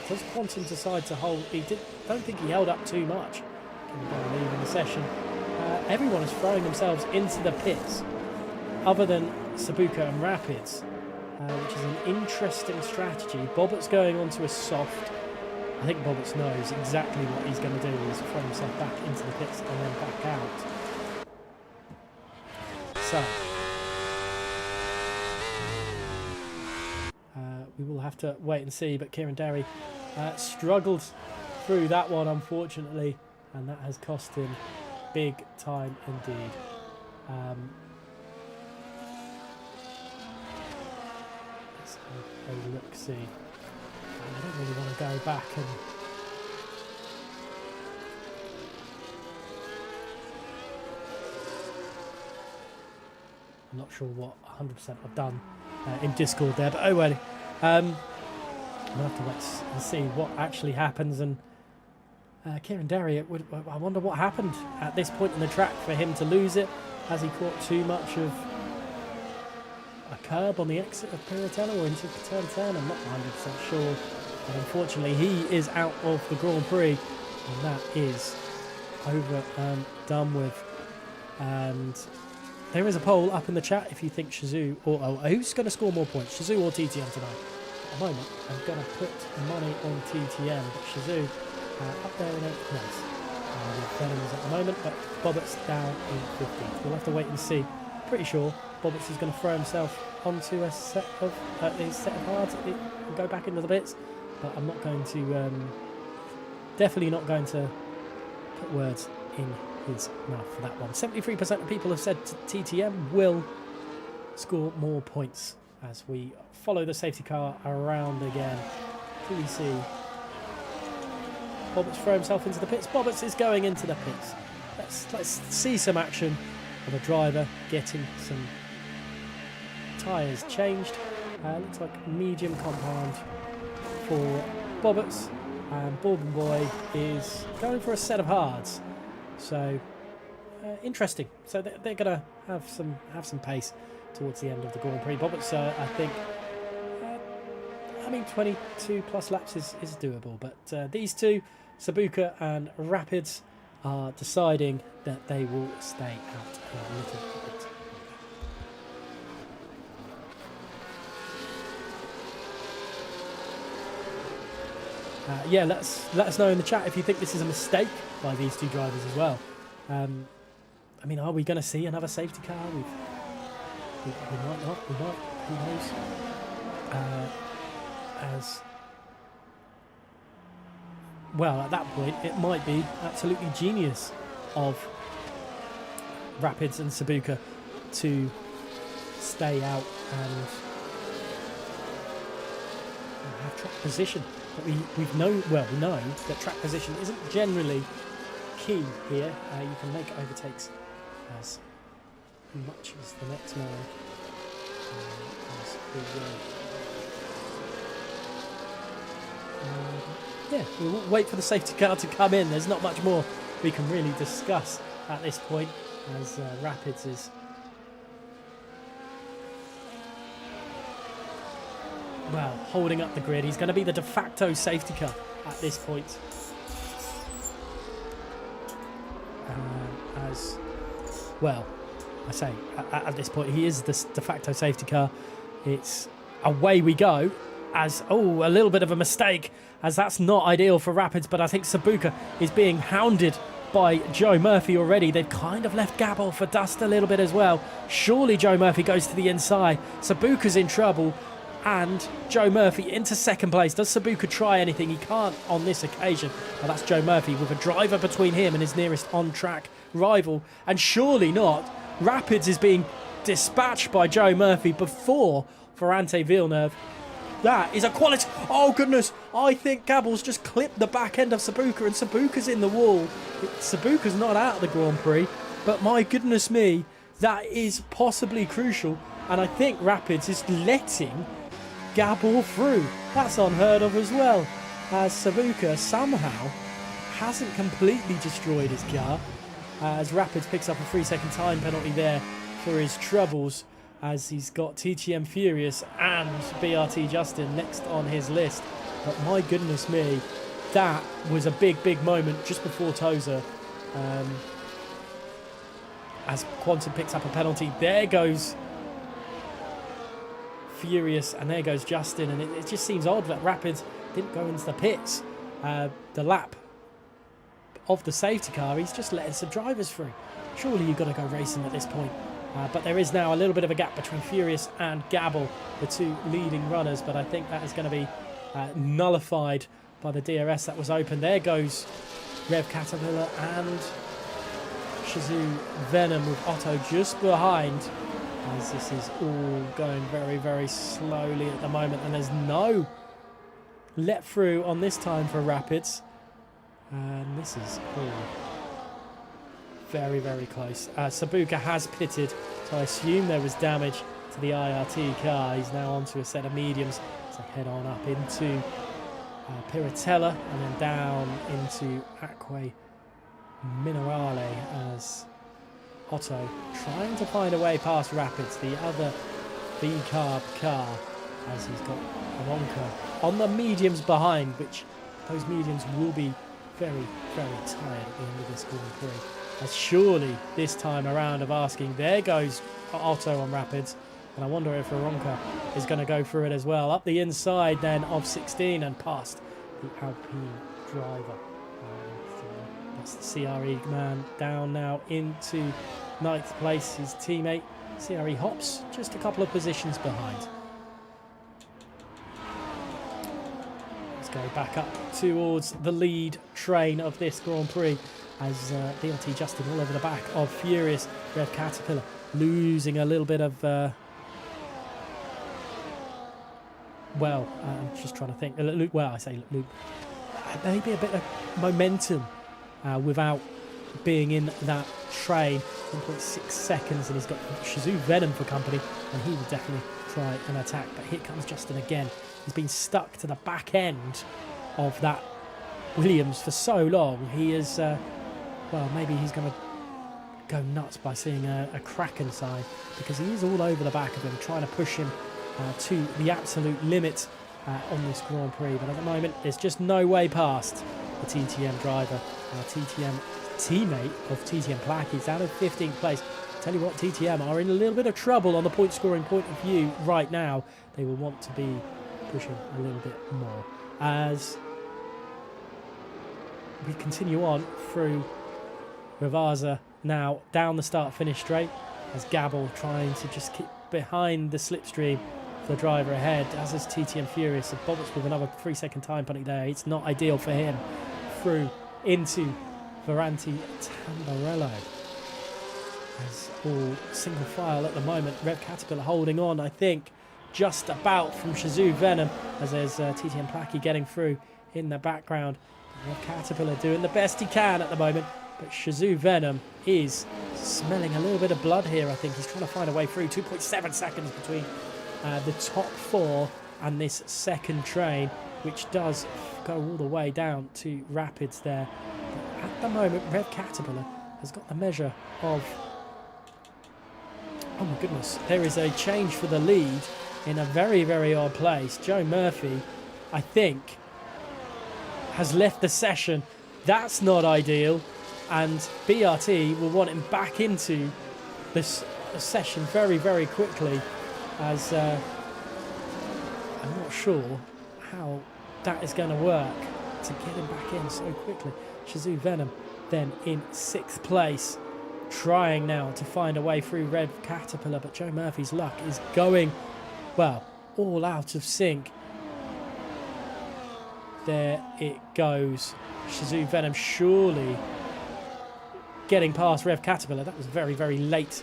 Does Quantum decide to hold? Don't think he held up too much. Can go leaving the session. Everyone is throwing themselves into the pits, other than Sabuka and Rapids, which is an interesting strategy. Bobbett's going onto a soft. I think Bobbett's knows exactly what he's going to do. Is throw himself back into the pits and then back out. So we will have to wait and see. But Kieran Derry struggled through that one, unfortunately, and that has cost him big time indeed. Let's have a look-see. I don't really want to go back and I'm not sure what 100% I've done in Discord there, but oh well. We'll have to wait and see what actually happens. And Kieran Derry, I wonder what happened at this point in the track for him to lose it. Has he caught too much of a curb on the exit of Piratella or into turn 10? I'm not 100% sure. But unfortunately, he is out of the Grand Prix, and that is over and done with. And there is a poll up in the chat if you think Shazoo or who's going to score more points, Shazoo or TTM tonight. At the moment, I'm going to put money on TTM, but Shazoo up there in 8th place. with Venom's at the moment, but Bobbitt's down in 15th. We'll have to wait and see. Pretty sure Bobbitt's is going to throw himself onto a set of his set of hards and go back into the bits, but I'm not going to definitely not going to put words in his mouth for that one. 73% of people have said TTM will score more points as we follow the safety car around again. Do we see Bobbitt's throw himself into the pits? Bobbitt's is going into the pits. Let's see some action of a driver getting some tyres changed. Looks like medium compound for Bobbitt's, and Bourbon Boy is going for a set of hards. So interesting. So they're going to have some pace towards the end of the Grand Prix. Bobbitt's, I think, I mean, 22 plus laps is doable, but these two, Sabuka and Rapids, are deciding that they will stay out a little bit. Yeah, let us know in the chat if you think this is a mistake by these two drivers as well. I mean, are we going to see another safety car? We might not. We might. Who knows? As well, at that point, it might be absolutely genius of Rapids and Sabuka to stay out and have track position. But we know that track position isn't generally key here. You can make overtakes as much as the next man. Yeah, we'll wait for the safety car to come in. There's not much more we can really discuss at this point, as Rapids is holding up the grid. He's going to be the de facto safety car at this point. As well, I say at this point he is the de facto safety car. It's away we go. As a little bit of a mistake, as that's not ideal for Rapids, but I think Sabuka is being hounded by Joe Murphy already. They've kind of left Gabble for dust a little bit as well. Surely Joe Murphy goes to the inside. Sabuka's in trouble, and Joe Murphy into second place. Does Sabuka try anything? He can't on this occasion. Well, that's Joe Murphy with a driver between him and his nearest on-track rival, and surely not. Rapids is being dispatched by Joe Murphy before Ferrante Villeneuve. That is a quality. Oh, goodness. I think Gabble's just clipped the back end of Sabuka, and Sabuka's in the wall. Sabuka's not out of the Grand Prix, but my goodness me, that is possibly crucial. And I think Rapids is letting Gabble through. That's unheard of as well, as Sabuka somehow hasn't completely destroyed his car, as Rapids picks up a 3-second time penalty there for his troubles, as he's got TTM Furious and BRT Justin next on his list. But my goodness me, that was a big moment just before Tozer. As Quantum picks up a penalty, there goes Furious and there goes Justin, and it just seems odd that Rapids didn't go into the pits. The lap of the safety car, he's just letting some drivers through. Surely you've got to go racing at this point. But there is now a little bit of a gap between Furious and Gabble, the two leading runners, but I think that is going to be nullified by the DRS that was open. There goes Rev Caterpillar and Shazoo Venom with Otto just behind, as this is all going very slowly at the moment, and there's no let through on this time for Rapids, and this is all very close. Sabuka has pitted, so I assume there was damage to the IRT car. He's now onto a set of mediums, so head on up into Piratella and then down into Acque Minerale, as Otto trying to find a way past Rapids, the other V-carb car, as he's got Aronka on the mediums behind, which those mediums will be very tired at the end of this Grand Prix. As surely this time around of asking, there goes Otto on Rapids, and I wonder if Aronka is going to go through it as well. Up the inside then of 16 and past the Alpine driver. But That's the CRE man down now into 9th place. His teammate CRE hops just a couple of positions behind. Let's go back up towards the lead train of this Grand Prix as BRT Justin all over the back of Furious Rev Caterpillar, losing a little bit of I'm just trying to think. Well, I say maybe a bit of momentum without being in that train. 1.6 seconds, and he's got Shazoo Venom for company, and he will definitely try an attack. But here comes Justin again. He's been stuck to the back end of that Williams for so long. He is, well, maybe he's going to go nuts by seeing a Kraken side, because he is all over the back of him, trying to push him to the absolute limit on this Grand Prix. But at the moment, there's just no way past the TTM driver. TTM teammate of TTM Placky is down in 15th place. Tell you what, TTM are in a little bit of trouble on the point scoring point of view right now. They will want to be pushing a little bit more as we continue on through Ravaza now down the start finish straight, as Gabble trying to just keep behind the slipstream for the driver ahead, as is TTM Furious. And Bobbits with another 3-second time penalty there. It's not ideal for him. Through into Varanti Tamburello, as all single file at the moment. Rev Caterpillar holding on, I think, just about from Shazoo Venom, as there's TTM Placky getting through in the background. Rev Caterpillar doing the best he can at the moment, but Shazoo Venom is smelling a little bit of blood here. I think he's trying to find a way through. 2.7 seconds between the top 4 and this second train, which does go all the way down to Rapids there. But at the moment, Rev Caterpillar has got the measure of... Oh my goodness, there is a change for the lead in a very, very odd place. Joe Murphy, I think, has left the session. That's not ideal. And BRT will want him back into this session very, very quickly, as I'm not sure how that is going to work to get him back in so quickly. Shazoo Venom then in 6th place, trying now to find a way through Rev Caterpillar, but Joe Murphy's luck is going, well, all out of sync. There it goes. Shazoo Venom surely getting past Rev Caterpillar. That was very, very late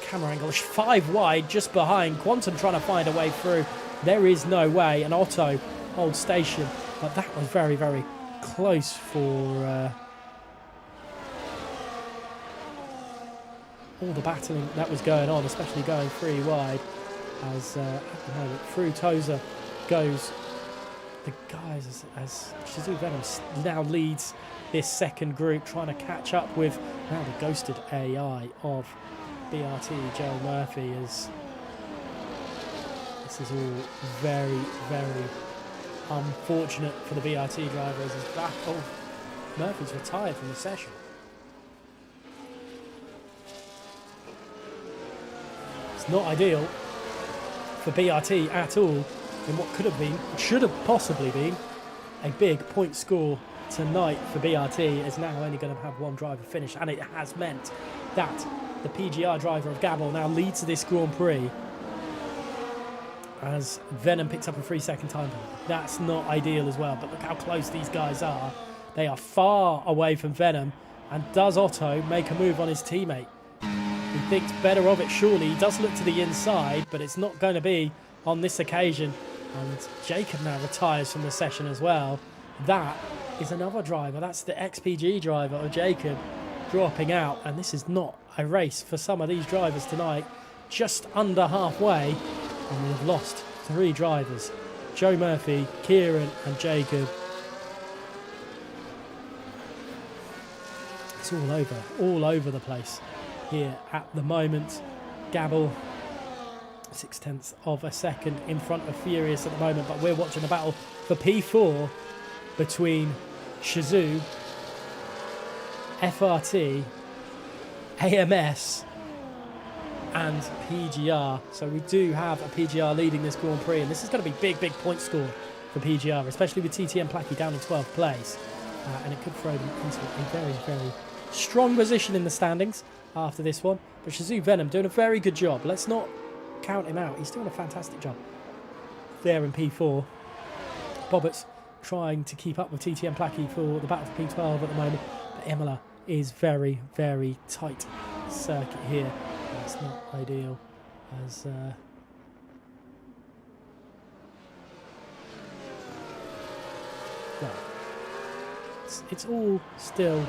camera angle. 5 wide, just behind. Quantum trying to find a way through. There is no way. And Otto holds station. But that was very, very close for all the battling that was going on, especially going 3 wide. As at the moment, through Tozer goes the guys as Shazoo Venom now leads this second group, trying to catch up with now the ghosted AI of BRT, Joe Murphy. As this is all very, very unfortunate for the BRT driver, as he's back. Oh, Murphy's retired from the session. It's not ideal for BRT at all in what could have been, should have possibly been, a big point score tonight for BRT. Is now only going to have 1 driver finish, and it has meant that the PGR driver of Gabble now leads this Grand Prix, as Venom picks up a 3-second time penalty. That's not ideal as well, but look how close these guys are. They are far away from Venom, and does Otto make a move on his teammate? He thinks better of it, surely. He does look to the inside, but it's not going to be on this occasion. And Jacob now retires from the session as well. That is another driver. That's the XPG driver of Jacob dropping out. And this is not a race for some of these drivers tonight. Just under halfway. And we have lost 3 drivers. Joe Murphy, Kieran and Jacob. It's all over the place here at the moment. Gabble 0.6 of a second in front of Furious at the moment, but we're watching a battle for P4 between Shazoo, FRT, AMS and PGR. So we do have a PGR leading this Grand Prix, and this is going to be big point score for PGR, especially with TTM Placky down in 12th place. and it could throw them into a very, very strong position in the standings after this one. But Shazoo Venom doing a very good job. Let's not count him out. He's doing a fantastic job there in P4. Bobbitt's trying to keep up with TTM Placky for the battle for P12 at the moment. But Imola is very, very tight circuit here. That's not ideal as... well, it's all still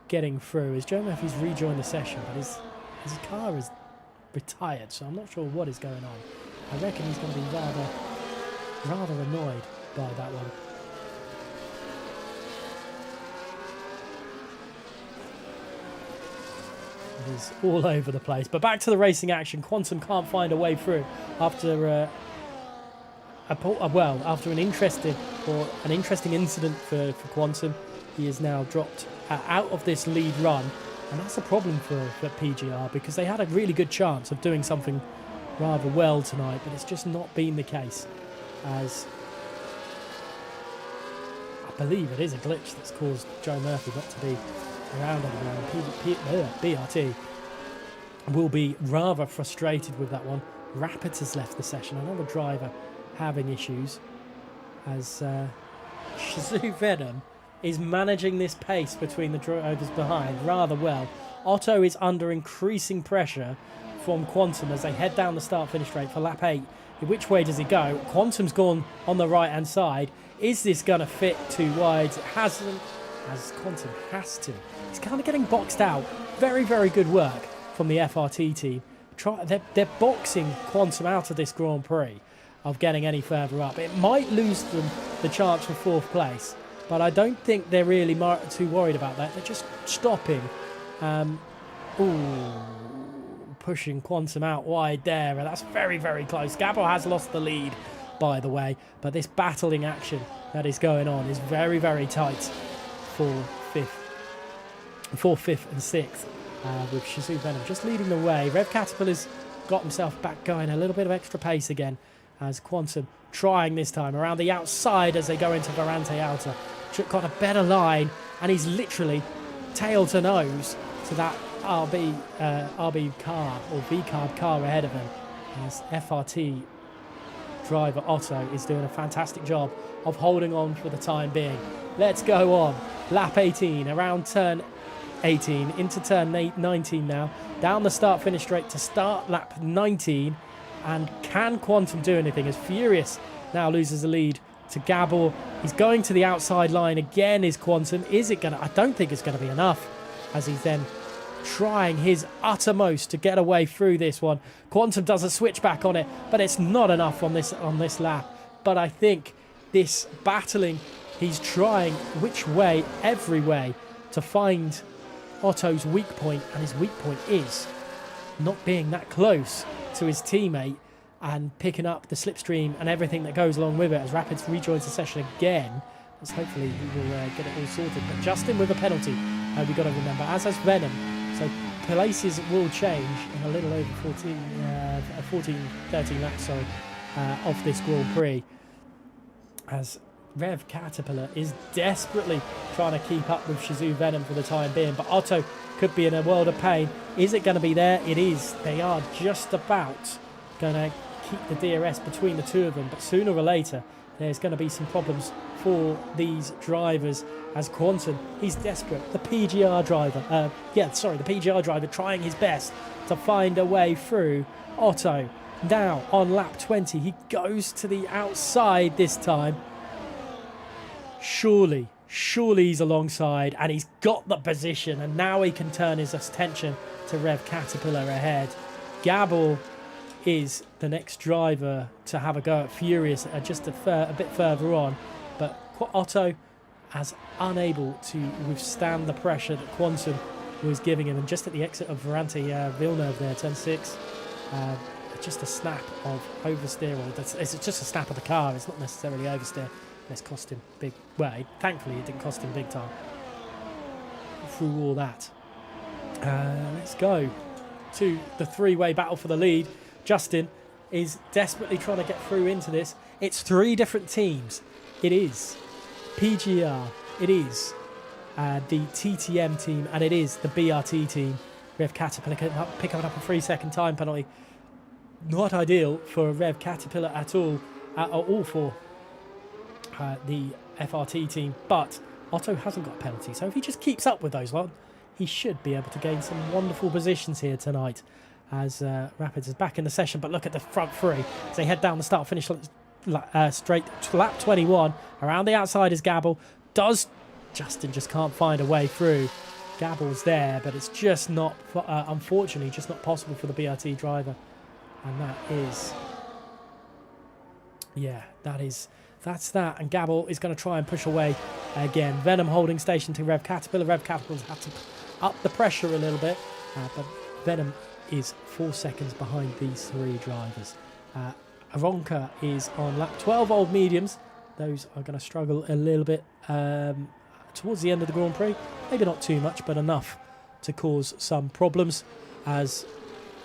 getting through as Joe Murphy's rejoined the session, but his car is retired, so I'm not sure what is going on. I reckon he's going to be rather annoyed by that one. It is all over the place. But back to the racing action. Quantum can't find a way through after after an interesting incident for Quantum. He is now dropped out of this lead run, and that's a problem for PGR because they had a really good chance of doing something rather well tonight, but it's just not been the case, as I believe it is a glitch that's caused Joe Murphy not to be around anymore. BRT will be rather frustrated with that one. Rapids has left the session. Another driver having issues as Shazoo Venom is managing this pace between the drivers behind rather well. Otto is under increasing pressure from Quantum as they head down the start-finish straight for lap 8. Which way does he go? Quantum's gone on the right-hand side. Is this going to fit too wide? It hasn't, as Quantum has to. He's kind of getting boxed out. Very, very good work from the FRT team. They're boxing Quantum out of this Grand Prix of getting any further up. It might lose them the chance for 4th place, but I don't think they're really too worried about that. They're just stopping. Pushing Quantum out wide there, and that's very, very close. Gabo has lost the lead, by the way, but this battling action that is going on is very, very tight for 5th and 6th, with Shazoo Venom just leading the way. Rev Caterpillar's got himself back going, a little bit of extra pace again, as Quantum trying this time around the outside as they go into Varante Outer. Got a better line, and he's literally tail to nose to that RB car or V-carb car ahead of him, as FRT driver Otto is doing a fantastic job of holding on for the time being. Let's go on. Lap 18, around turn 18 into turn 19 now. Down the start-finish straight to start lap 19. And can Quantum do anything as Furious now loses the lead to Gabor? He's going to the outside line again, is Quantum. Is it going to... I don't think it's going to be enough, as he's then trying his uttermost to get away through this one. Quantum does a switchback on it, but it's not enough on this lap. But I think this battling, he's trying which way, every way, to find Otto's weak point, and his weak point is not being that close to his teammate and picking up the slipstream and everything that goes along with it as Rapids rejoins the session again. As hopefully he will get it all sorted. But Justin with a penalty, we've got to remember, as has Venom. So places will change in a little over 13 laps of this Grand Prix, as Rev Caterpillar is desperately trying to keep up with Shazoo Venom for the time being, but Otto could be in a world of pain. Is it going to be there? It is. They are just about going to keep the DRS between the two of them, but sooner or later there's going to be some problems for these drivers, as Quantum, he's desperate. The PGR driver trying his best to find a way through. Otto now on lap 20, he goes to the outside this time. Surely he's alongside, and he's got the position, and now he can turn his attention to Rev Caterpillar ahead. Gabor is the next driver to have a go at Furious just a bit further on, but Otto as unable to withstand the pressure that Quantum was giving him, and just at the exit of Varante Villeneuve there, turn 6, just a snap of oversteer, or it's just a snap of the car, it's not necessarily oversteer. It's cost him big. Well, thankfully it didn't cost him big time through all that. Let's go to the three-way battle for the lead. Justin is desperately trying to get through into this. It's 3 different teams. It is PGR, it is the TTM team and it is the BRT team. Rev Caterpillar picking up a 3-second time penalty. Not ideal for Rev Caterpillar at all for the FRT team, but Otto hasn't got a penalty, so if he just keeps up with those lot, he should be able to gain some wonderful positions here tonight as Rapids is back in the session. But look at the front three as they head down the start-finish straight to lap 21. Around the outside is Gabble. Justin just can't find a way through. Gabble's there, but it's just not, unfortunately, just not possible for the BRT driver. And that is, yeah, that's that. And Gabble is going to try and push away again. Venom holding station to Rev Caterpillar. Rev Caterpillar's had to up the pressure a little bit, but Venom is 4 seconds behind these three drivers. Aronka is on lap 12, old mediums. Those are going to struggle a little bit towards the end of the Grand Prix. Maybe not too much, but enough to cause some problems as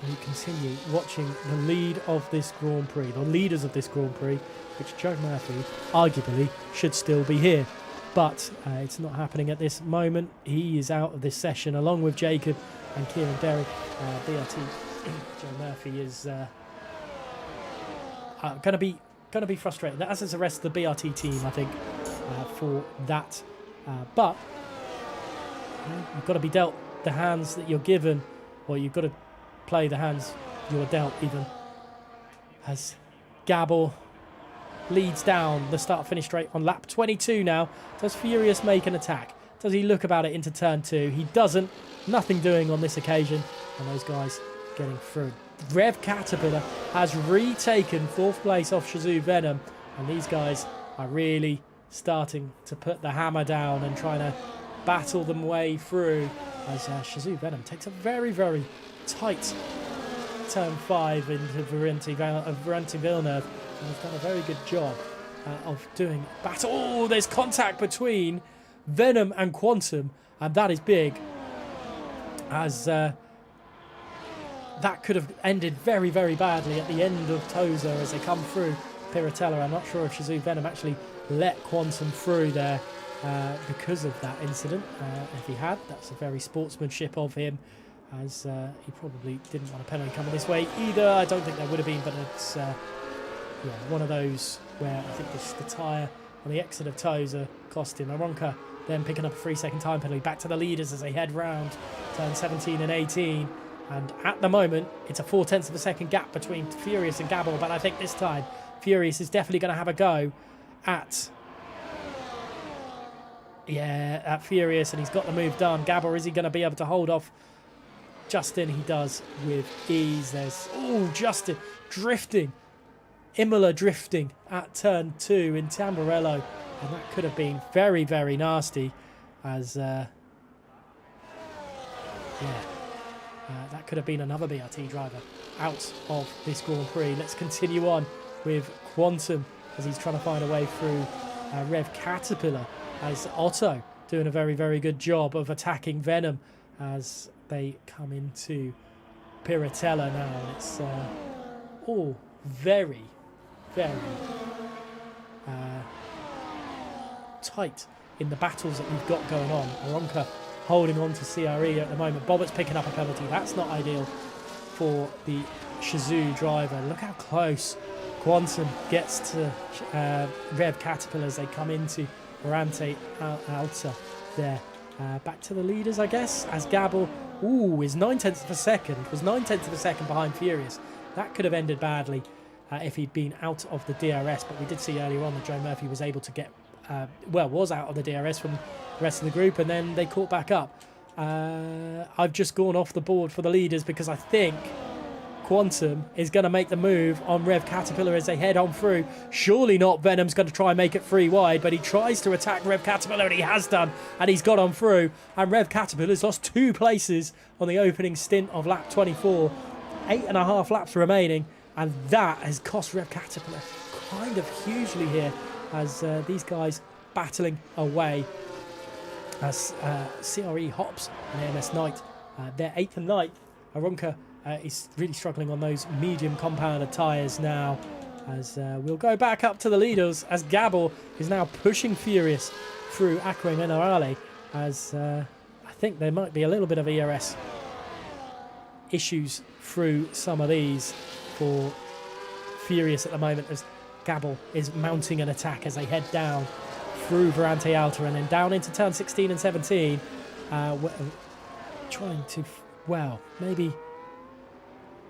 we continue watching the lead of this Grand Prix, the leaders of this Grand Prix, which Joe Murphy arguably should still be here. But it's not happening at this moment. He is out of this session along with Jacob and Kieran Derry. BRT, Joe Murphy is going to be frustrated, as is the rest of the BRT team, I think, for that. But you've got to be dealt the hands that you're given, or you've got to play the hands you're dealt even. As Gabble leads down the start-finish straight on lap 22 now. Does Furious make an attack? Does he look about it into turn 2? He doesn't. Nothing doing on this occasion. And those guys getting through. Rev Caterpillar has retaken 4th place off Shazoo Venom. And these guys are really starting to put the hammer down and trying to battle them way through. As Shazoo Venom takes a very, very tight turn 5 into Varente Villeneuve. And he's done a very good job of doing battle. Oh, there's contact between Venom and Quantum, and that is big, as that could have ended very, very badly at the end of Toza as they come through Piratella. I'm not sure if Shazoo Venom actually let Quantum through there because of that incident. If he had, that's a very sportsmanship of him, as he probably didn't want a penalty coming this way either. I don't think there would have been, but it's yeah, one of those where I think the tyre on the exit of Toza cost him. Aronka then picking up a 3-second time penalty. Back to the leaders as they head round turn 17 and 18. And at the moment, it's a 0.4 of a second gap between Furious and Gabble. But I think this time, Furious is definitely going to have a go at Furious. And he's got the move done. Gabble, is he going to be able to hold off Justin? He does with ease. There's, oh, Justin drifting. Imola drifting at turn 2 in Tamburello, and that could have been very, very nasty, as that could have been another BRT driver out of this Grand Prix. Let's continue on with Quantum as he's trying to find a way through Rev Caterpillar, as Otto doing a very, very good job of attacking Venom as they come into Piratella now. And it's all very tight in the battles that we've got going on. Aronka holding on to CRE at the moment. Bobbitt's picking up a penalty. That's not ideal for the Shazoo driver. Look how close Quantum gets to Rev Caterpillar as they come into Varante Alta there. Back to the leaders, I guess, as Gabble is 0.9 of a second. Was 0.9 of a second behind Furious. That could have ended badly if he'd been out of the DRS, but we did see earlier on that Joe Murphy was able to get, was out of the DRS from the rest of the group, and then they caught back up. I've just gone off the board for the leaders because I think Quantum is going to make the move on Rev Caterpillar as they head on through. Surely not Venom's going to try and make it 3 wide, but he tries to attack Rev Caterpillar, and he has done, and he's got on through. And Rev Caterpillar's lost 2 places on the opening stint of lap 24. 8.5 laps remaining, and that has cost Rev Caterpillar kind of hugely here, as these guys battling away as CRE Hops and AMS Knight. They're 8th and 9th. Aronka is really struggling on those medium compounder tyres now, as we'll go back up to the leaders as Gabble is now pushing Furious through Acque Minerale, as I think there might be a little bit of ERS issues through some of these for Furious at the moment, as Gabble is mounting an attack as they head down through Verante Alta and then down into turn 16 and 17, trying to, well, maybe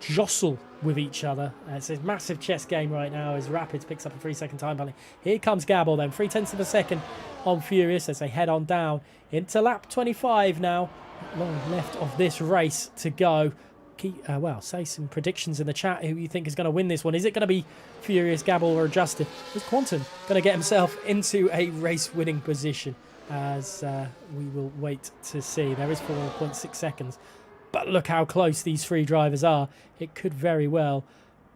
jostle with each other. It's a massive chess game right now as Rapids picks up a 3-second time penalty. Here comes Gabble then, 0.3 of a second on Furious as they head on down into lap 25 now. Long left of this race to go. Well, say some predictions in the chat who you think is going to win this one. Is it going to be Furious, Gabble or Justin? Is Quantum going to get himself into a race-winning position? As we will wait to see. There is 4.6 seconds. But look how close these three drivers are. It could very well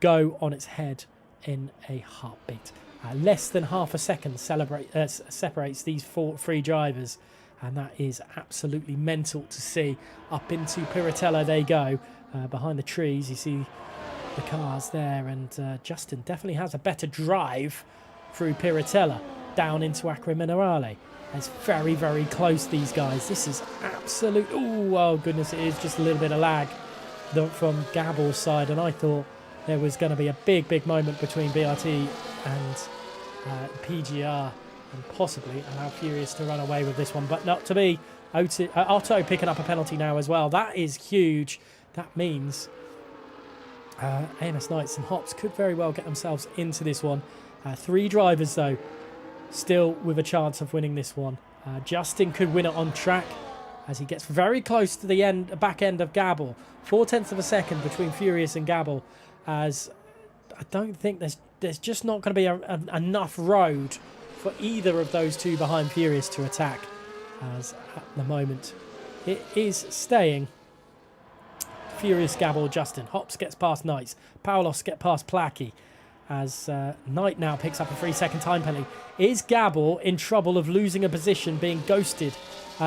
go on its head in a heartbeat. Less than half a second separates these three drivers. And that is absolutely mental to see. Up into Piratella they go. Behind the trees, you see the cars there. And Justin definitely has a better drive through Piratella down into Acque Minerale. It's very, very close, these guys. This is absolute... oh, goodness, it is just a little bit of lag from Gabble's side. And I thought there was going to be a big, big moment between BRT and PGR and possibly allow Furious to run away with this one. But not to be. Otto picking up a penalty now as well. That is huge. That means AMS Knights and Hops could very well get themselves into this one. Three drivers, though, still with a chance of winning this one. Justin could win it on track as he gets very close to the back end of Gabble. 0.4 of a second between Furious and Gabble, as I don't think there's just not going to be enough road for either of those two behind Furious to attack, as at the moment it is staying Furious, Gabble, Justin. Hops gets past Knights. Paulos gets past Placky, as Knight now picks up a 3-second time penalty. Is Gabble in trouble of losing a position, being ghosted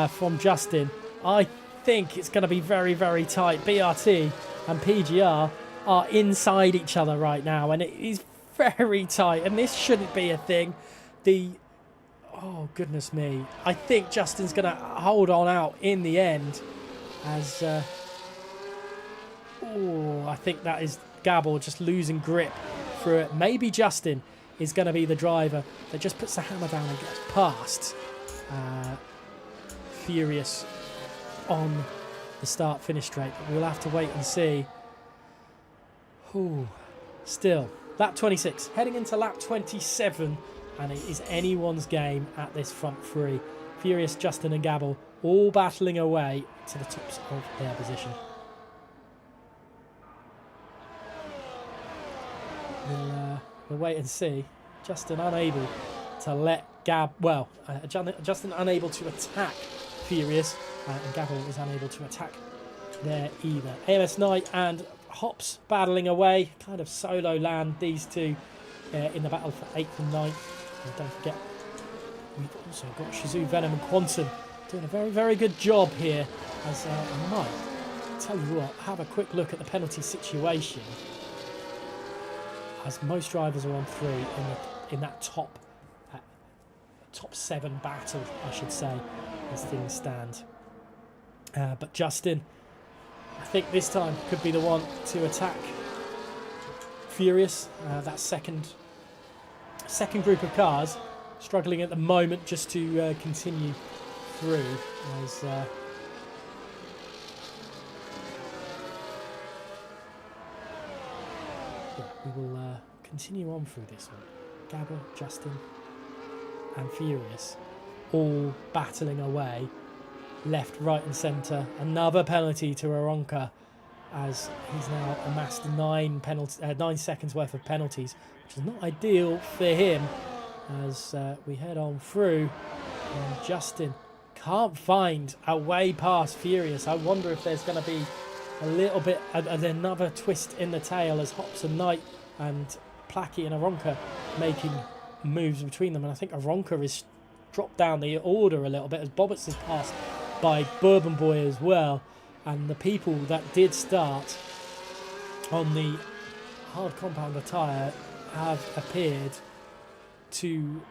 from Justin? I think it's going to be very, very tight. BRT and PGR are inside each other right now, and it is very tight, and this shouldn't be a thing. Oh, goodness me. I think Justin's going to hold on out in the end, as... I think that is Gabble just losing grip through it. Maybe Justin is going to be the driver that just puts the hammer down and gets past Furious on the start-finish straight. But we'll have to wait and see. Still, lap 26, heading into lap 27, and it is anyone's game at this front three. Furious, Justin and Gabble all battling away to the tops of their position. We'll wait and see. Justin unable to let Justin unable to attack Furious, and Gabble is unable to attack there either. AMS Knight and Hops battling away, kind of solo land, these two in the battle for 8th and 9th. And don't forget, we've also got Shazoo, Venom and Quantum doing a very, very good job here, as I might tell you what, have a quick look at the penalty situation, as most drivers are on 3 in that top 7 battle, I should say, as things stand. But Justin, I think this time could be the one to attack Furious. That second group of cars struggling at the moment just to continue through, as we will continue on through this one. Gabble, Justin and Furious all battling away, left, right and centre. Another penalty to Aronka, as he's now amassed 9 seconds worth of penalties, which is not ideal for him, as we head on through. And Justin can't find a way past Furious. I wonder if there's going to be a little bit another twist in the tail, as Hops and Knight and Placky and Aronka making moves between them. And I think Aronka is dropped down the order a little bit, as Bobbitts is passed by Bourbon Boy as well. And the people that did start on the hard compound tyre have appeared to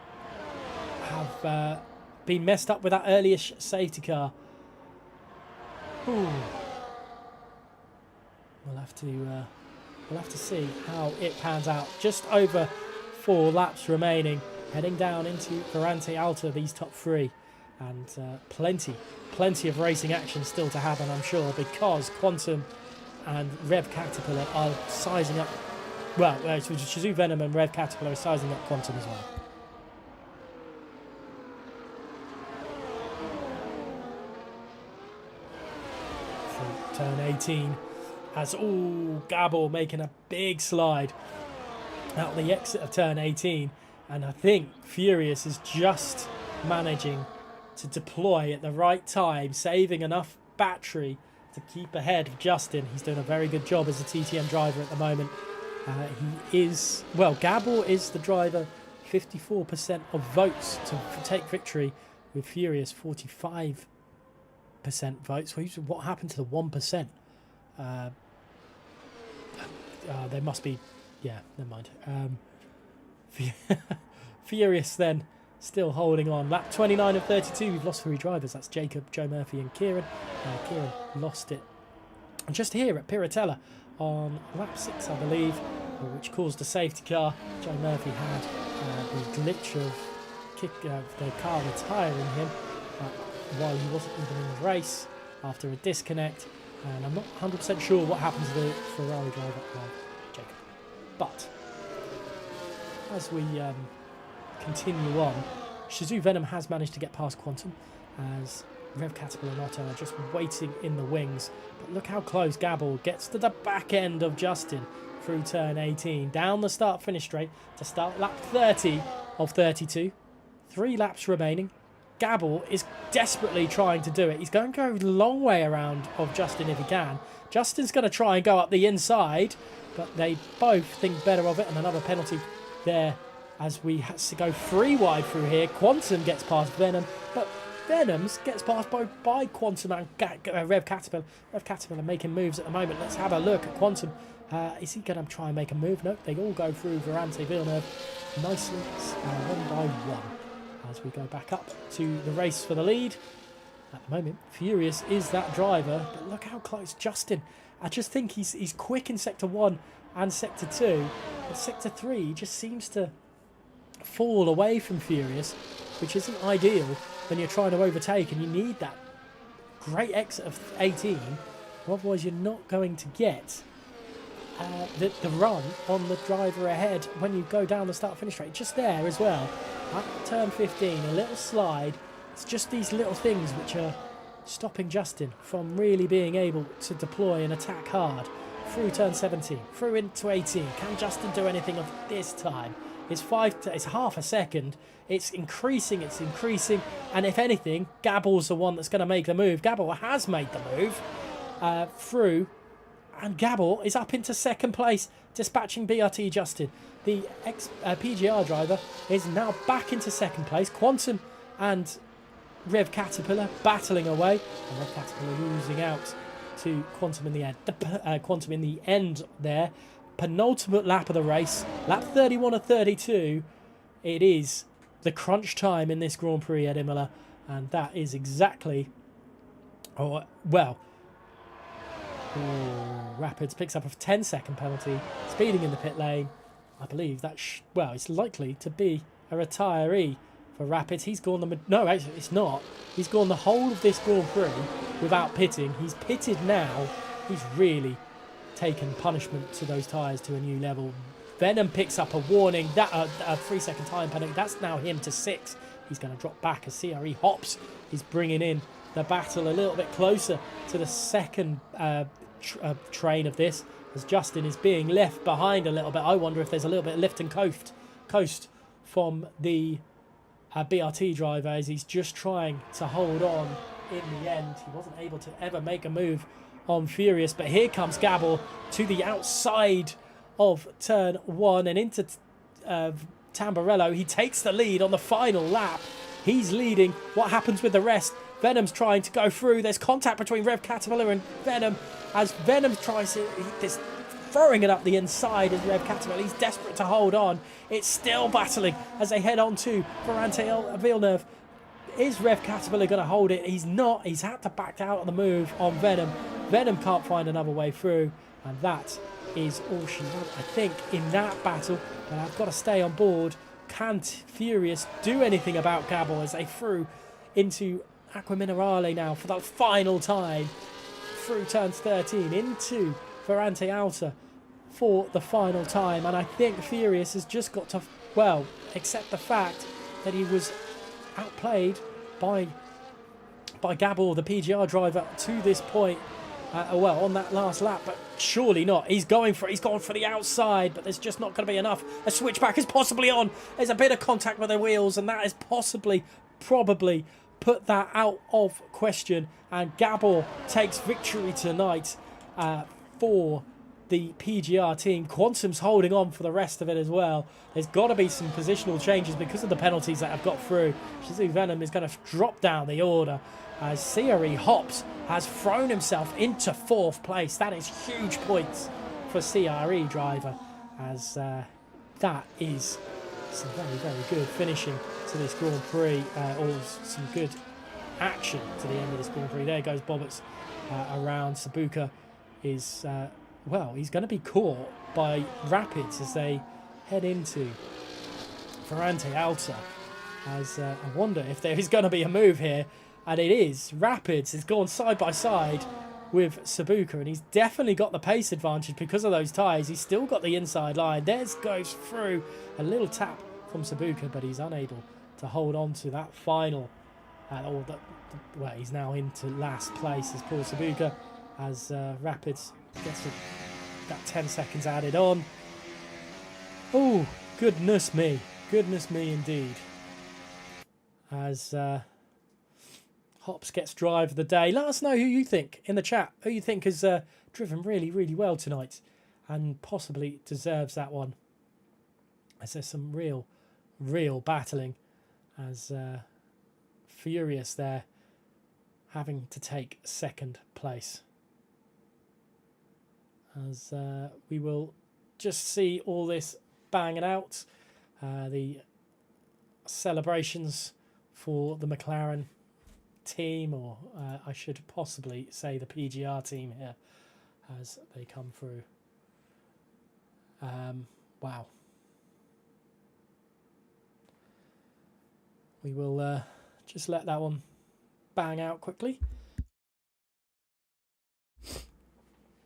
have been messed up with that early-ish safety car. Ooh. We'll have to see how it pans out. Just over 4 laps remaining, heading down into Ferrante Alta, these top 3, and plenty of racing action still to happen, I'm sure, because Quantum and Rev Caterpillar are sizing up. Well, Shazoo Venom and Rev Caterpillar are sizing up Quantum as well. From turn 18, as Gabor making a big slide out the exit of turn 18, and I think Furious is just managing to deploy at the right time, saving enough battery to keep ahead of Justin. He's doing a very good job as a TTM driver at the moment. Gabor is the driver, 54% of votes to take victory, with Furious 45% votes. What happened to the 1%? There must be, yeah, never mind. Furious then still holding on. Lap 29 of 32, we've lost 3 drivers. That's Jacob, Joe Murphy and Kieran. Kieran lost it just here at Piratella on lap 6, I believe, which caused a safety car. Joe Murphy had the glitch of the car retiring him while he wasn't even in the race after a disconnect. And I'm not 100% sure what happened to the Ferrari driver, Jacob. But as we continue on, Shazoo Venom has managed to get past Quantum, as Rev Caterpillar and Otto are just waiting in the wings. But look how close Gabor gets to the back end of Justin through turn 18, down the start-finish straight to start lap 30 of 32. 3 laps remaining. Gabor is desperately trying to do it. He's going to go the long way around of Justin if he can. Justin's going to try and go up the inside, but they both think better of it, and another penalty there as we have to go 3 wide through here. Quantum gets past Venom, but Venoms gets past both by Quantum and Rev Caterpillar. Rev Caterpillar making moves at the moment. Let's have a look at Quantum. Is he going to try and make a move? No, they all go through Ferrante Villeneuve nicely, one by one. As we go back up to the race for the lead. At the moment, Furious is that driver, but look how close Justin. I just think he's quick in Sector 1 and Sector 2, but Sector 3 just seems to fall away from Furious, which isn't ideal when you're trying to overtake and you need that great exit of 18, otherwise you're not going to get the run on the driver ahead when you go down the start-finish straight. Just there as well, at turn 15, a little slide. It's just these little things which are stopping Justin from really being able to deploy and attack hard. Through turn 17, through into 18. Can Justin do anything of this time? It's half a second. It's increasing, and if anything, Gabor's the one that's going to make the move. Gabor has made the move through, and Gabor is up into second place, dispatching BRT Justin. The PGR driver is now back into second place. Quantum and Rev Caterpillar battling away, and Rev Caterpillar losing out to Quantum in the end. Quantum in the end there. Penultimate lap of the race, lap 31 of 32. It is the crunch time in this Grand Prix at Imola, and that is exactly, Rapids picks up a 10-second penalty, speeding in the pit lane. I believe that it's likely to be a retiree for Rapids. He's gone no, actually it's not. He's gone the whole of this Grand Prix without pitting. He's pitted now. He's really taken punishment to those tyres to a new level. Venom picks up a warning, that a 3-second time penalty. That's now him to 6. He's going to drop back as CRE hops. He's bringing in the battle a little bit closer to the second train of this, as Justin is being left behind a little bit. I wonder if there's a little bit of lift and coast from the BRT driver, as he's just trying to hold on in the end. He wasn't able to ever make a move on Furious, but here comes Gabor to the outside of turn 1 and into Tamburello. He takes the lead on the final lap. He's leading. What happens with the rest? Venom's trying to go through. There's contact between Rev Caterpillar and Venom, as Venom tries to... There's throwing it up the inside as Rev Caterpillar. He's desperate to hold on. It's still battling as they head on to Ferrante Villeneuve. Is Rev Caterpillar going to hold it? He's not. He's had to back out of the move on Venom. Venom can't find another way through, and that is all she wants, I think, in that battle. And I've got to stay on board. Can't Furious do anything about Gabble as they threw into Aqua Minerale now for the final time through turns 13 into Ferrante Outer for the final time. And I think Furious has just got to, well, accept the fact that he was outplayed by Gabble, the PGR driver, to this point. Well, on that last lap, but surely not. He's gone for the outside, but there's just not going to be enough. A switchback is possibly on. There's a bit of contact with the wheels, and that is probably put that out of question. And Gabor takes victory tonight for the PGR team. Quantum's holding on for the rest of it as well. There's got to be some positional changes because of the penalties that have got through. Shazoo Venom is going to drop down the order as CRE Hops has thrown himself into 4th place. That is huge points for CRE driver, as that is some very, very good finishing to this Grand Prix, or some good action to the end of this Grand Prix. There goes Bobbits around. Sabuka is, well, he's going to be caught by Rapids as they head into Ferrante Alta. As I wonder if there is going to be a move here. And it is. Rapids has gone side by side with Sabuka, and he's definitely got the pace advantage because of those tyres. He's still got the inside line. There goes through a little tap from Sabuka, but he's unable to hold on to that final. Well, he's now into last place as Paul Sabuka, as Rapids gets that 10 seconds added on. Oh, goodness me indeed. As Hops gets drive of the day. Let us know who you think in the chat. Who you think has driven really, really well tonight and possibly deserves that one. As there's some real battling, as Furious there having to take 2nd place. As we will just see all this banging out. The celebrations for the McLaren team, or I should possibly say the PGR team here, as they come through. Wow. We will just let that one bang out quickly.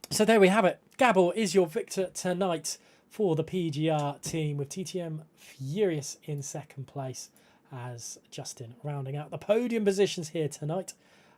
So there we have it. Gabor is your victor tonight for the PGR team, with TTM Furious in 2nd place, as Justin rounding out the podium positions here tonight.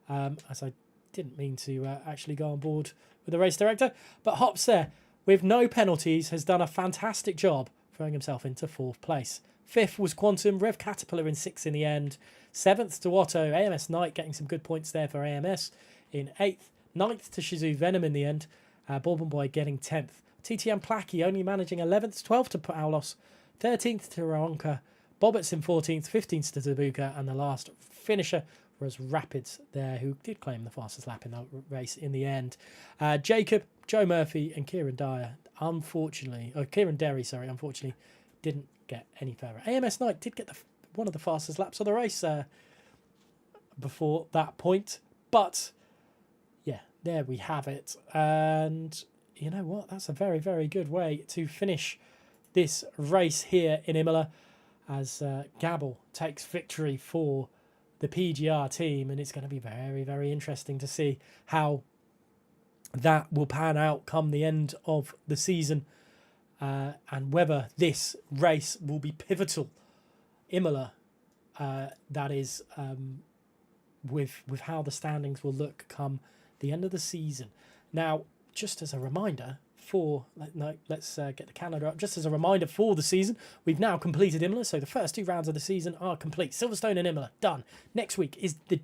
As I didn't mean to actually go on board with the race director, but Hops there with no penalties has done a fantastic job throwing himself into 4th place. 5th was Quantum, Rev Caterpillar in 6th in the end. 7th to Otto, AMS Knight getting some good points there for AMS in 8th. 9th to Shizou Venom in the end. Bourbon Boy getting 10th. TTM Placky only managing 11th. 12th to Paulos. 13th to Ronka. Bobbits in 14th, 15th to Zabuka, and the last finisher was Rapids there, who did claim the fastest lap in that race in the end. Jacob, Joe Murphy, and Kieran Derry, unfortunately, didn't get any further. AMS Knight did get one of the fastest laps of the race before that point, but yeah, there we have it. And you know what? That's a very, very good way to finish this race here in Imola, as Gabble takes victory for the PGR team, and it's going to be very, very interesting to see how that will pan out come the end of the season, and whether this race will be pivotal. Imola, that is, with how the standings will look come the end of the season. Now, just as a reminder, let's get the calendar up. Just as a reminder for the season, we've now completed Imola, so the first 2 rounds of the season are complete. Silverstone and Imola, done. Next week is the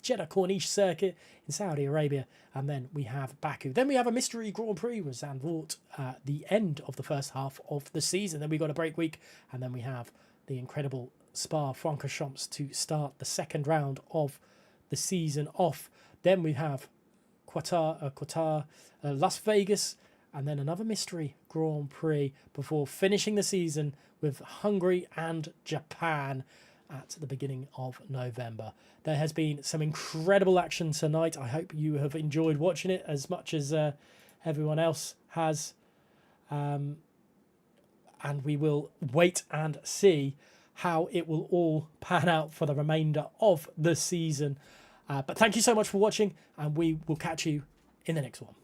Jeddah Corniche circuit in Saudi Arabia, and then we have Baku. Then we have a mystery Grand Prix with Zandvoort at the end of the first half of the season. Then we've got a break week, and then we have the incredible Spa-Francorchamps to start the 2nd round of the season off. Then we have Qatar, Las Vegas, and then another mystery Grand Prix before finishing the season with Hungary and Japan at the beginning of November. There has been some incredible action tonight. I hope you have enjoyed watching it as much as everyone else has. And we will wait and see how it will all pan out for the remainder of the season. But thank you so much for watching, and we will catch you in the next one.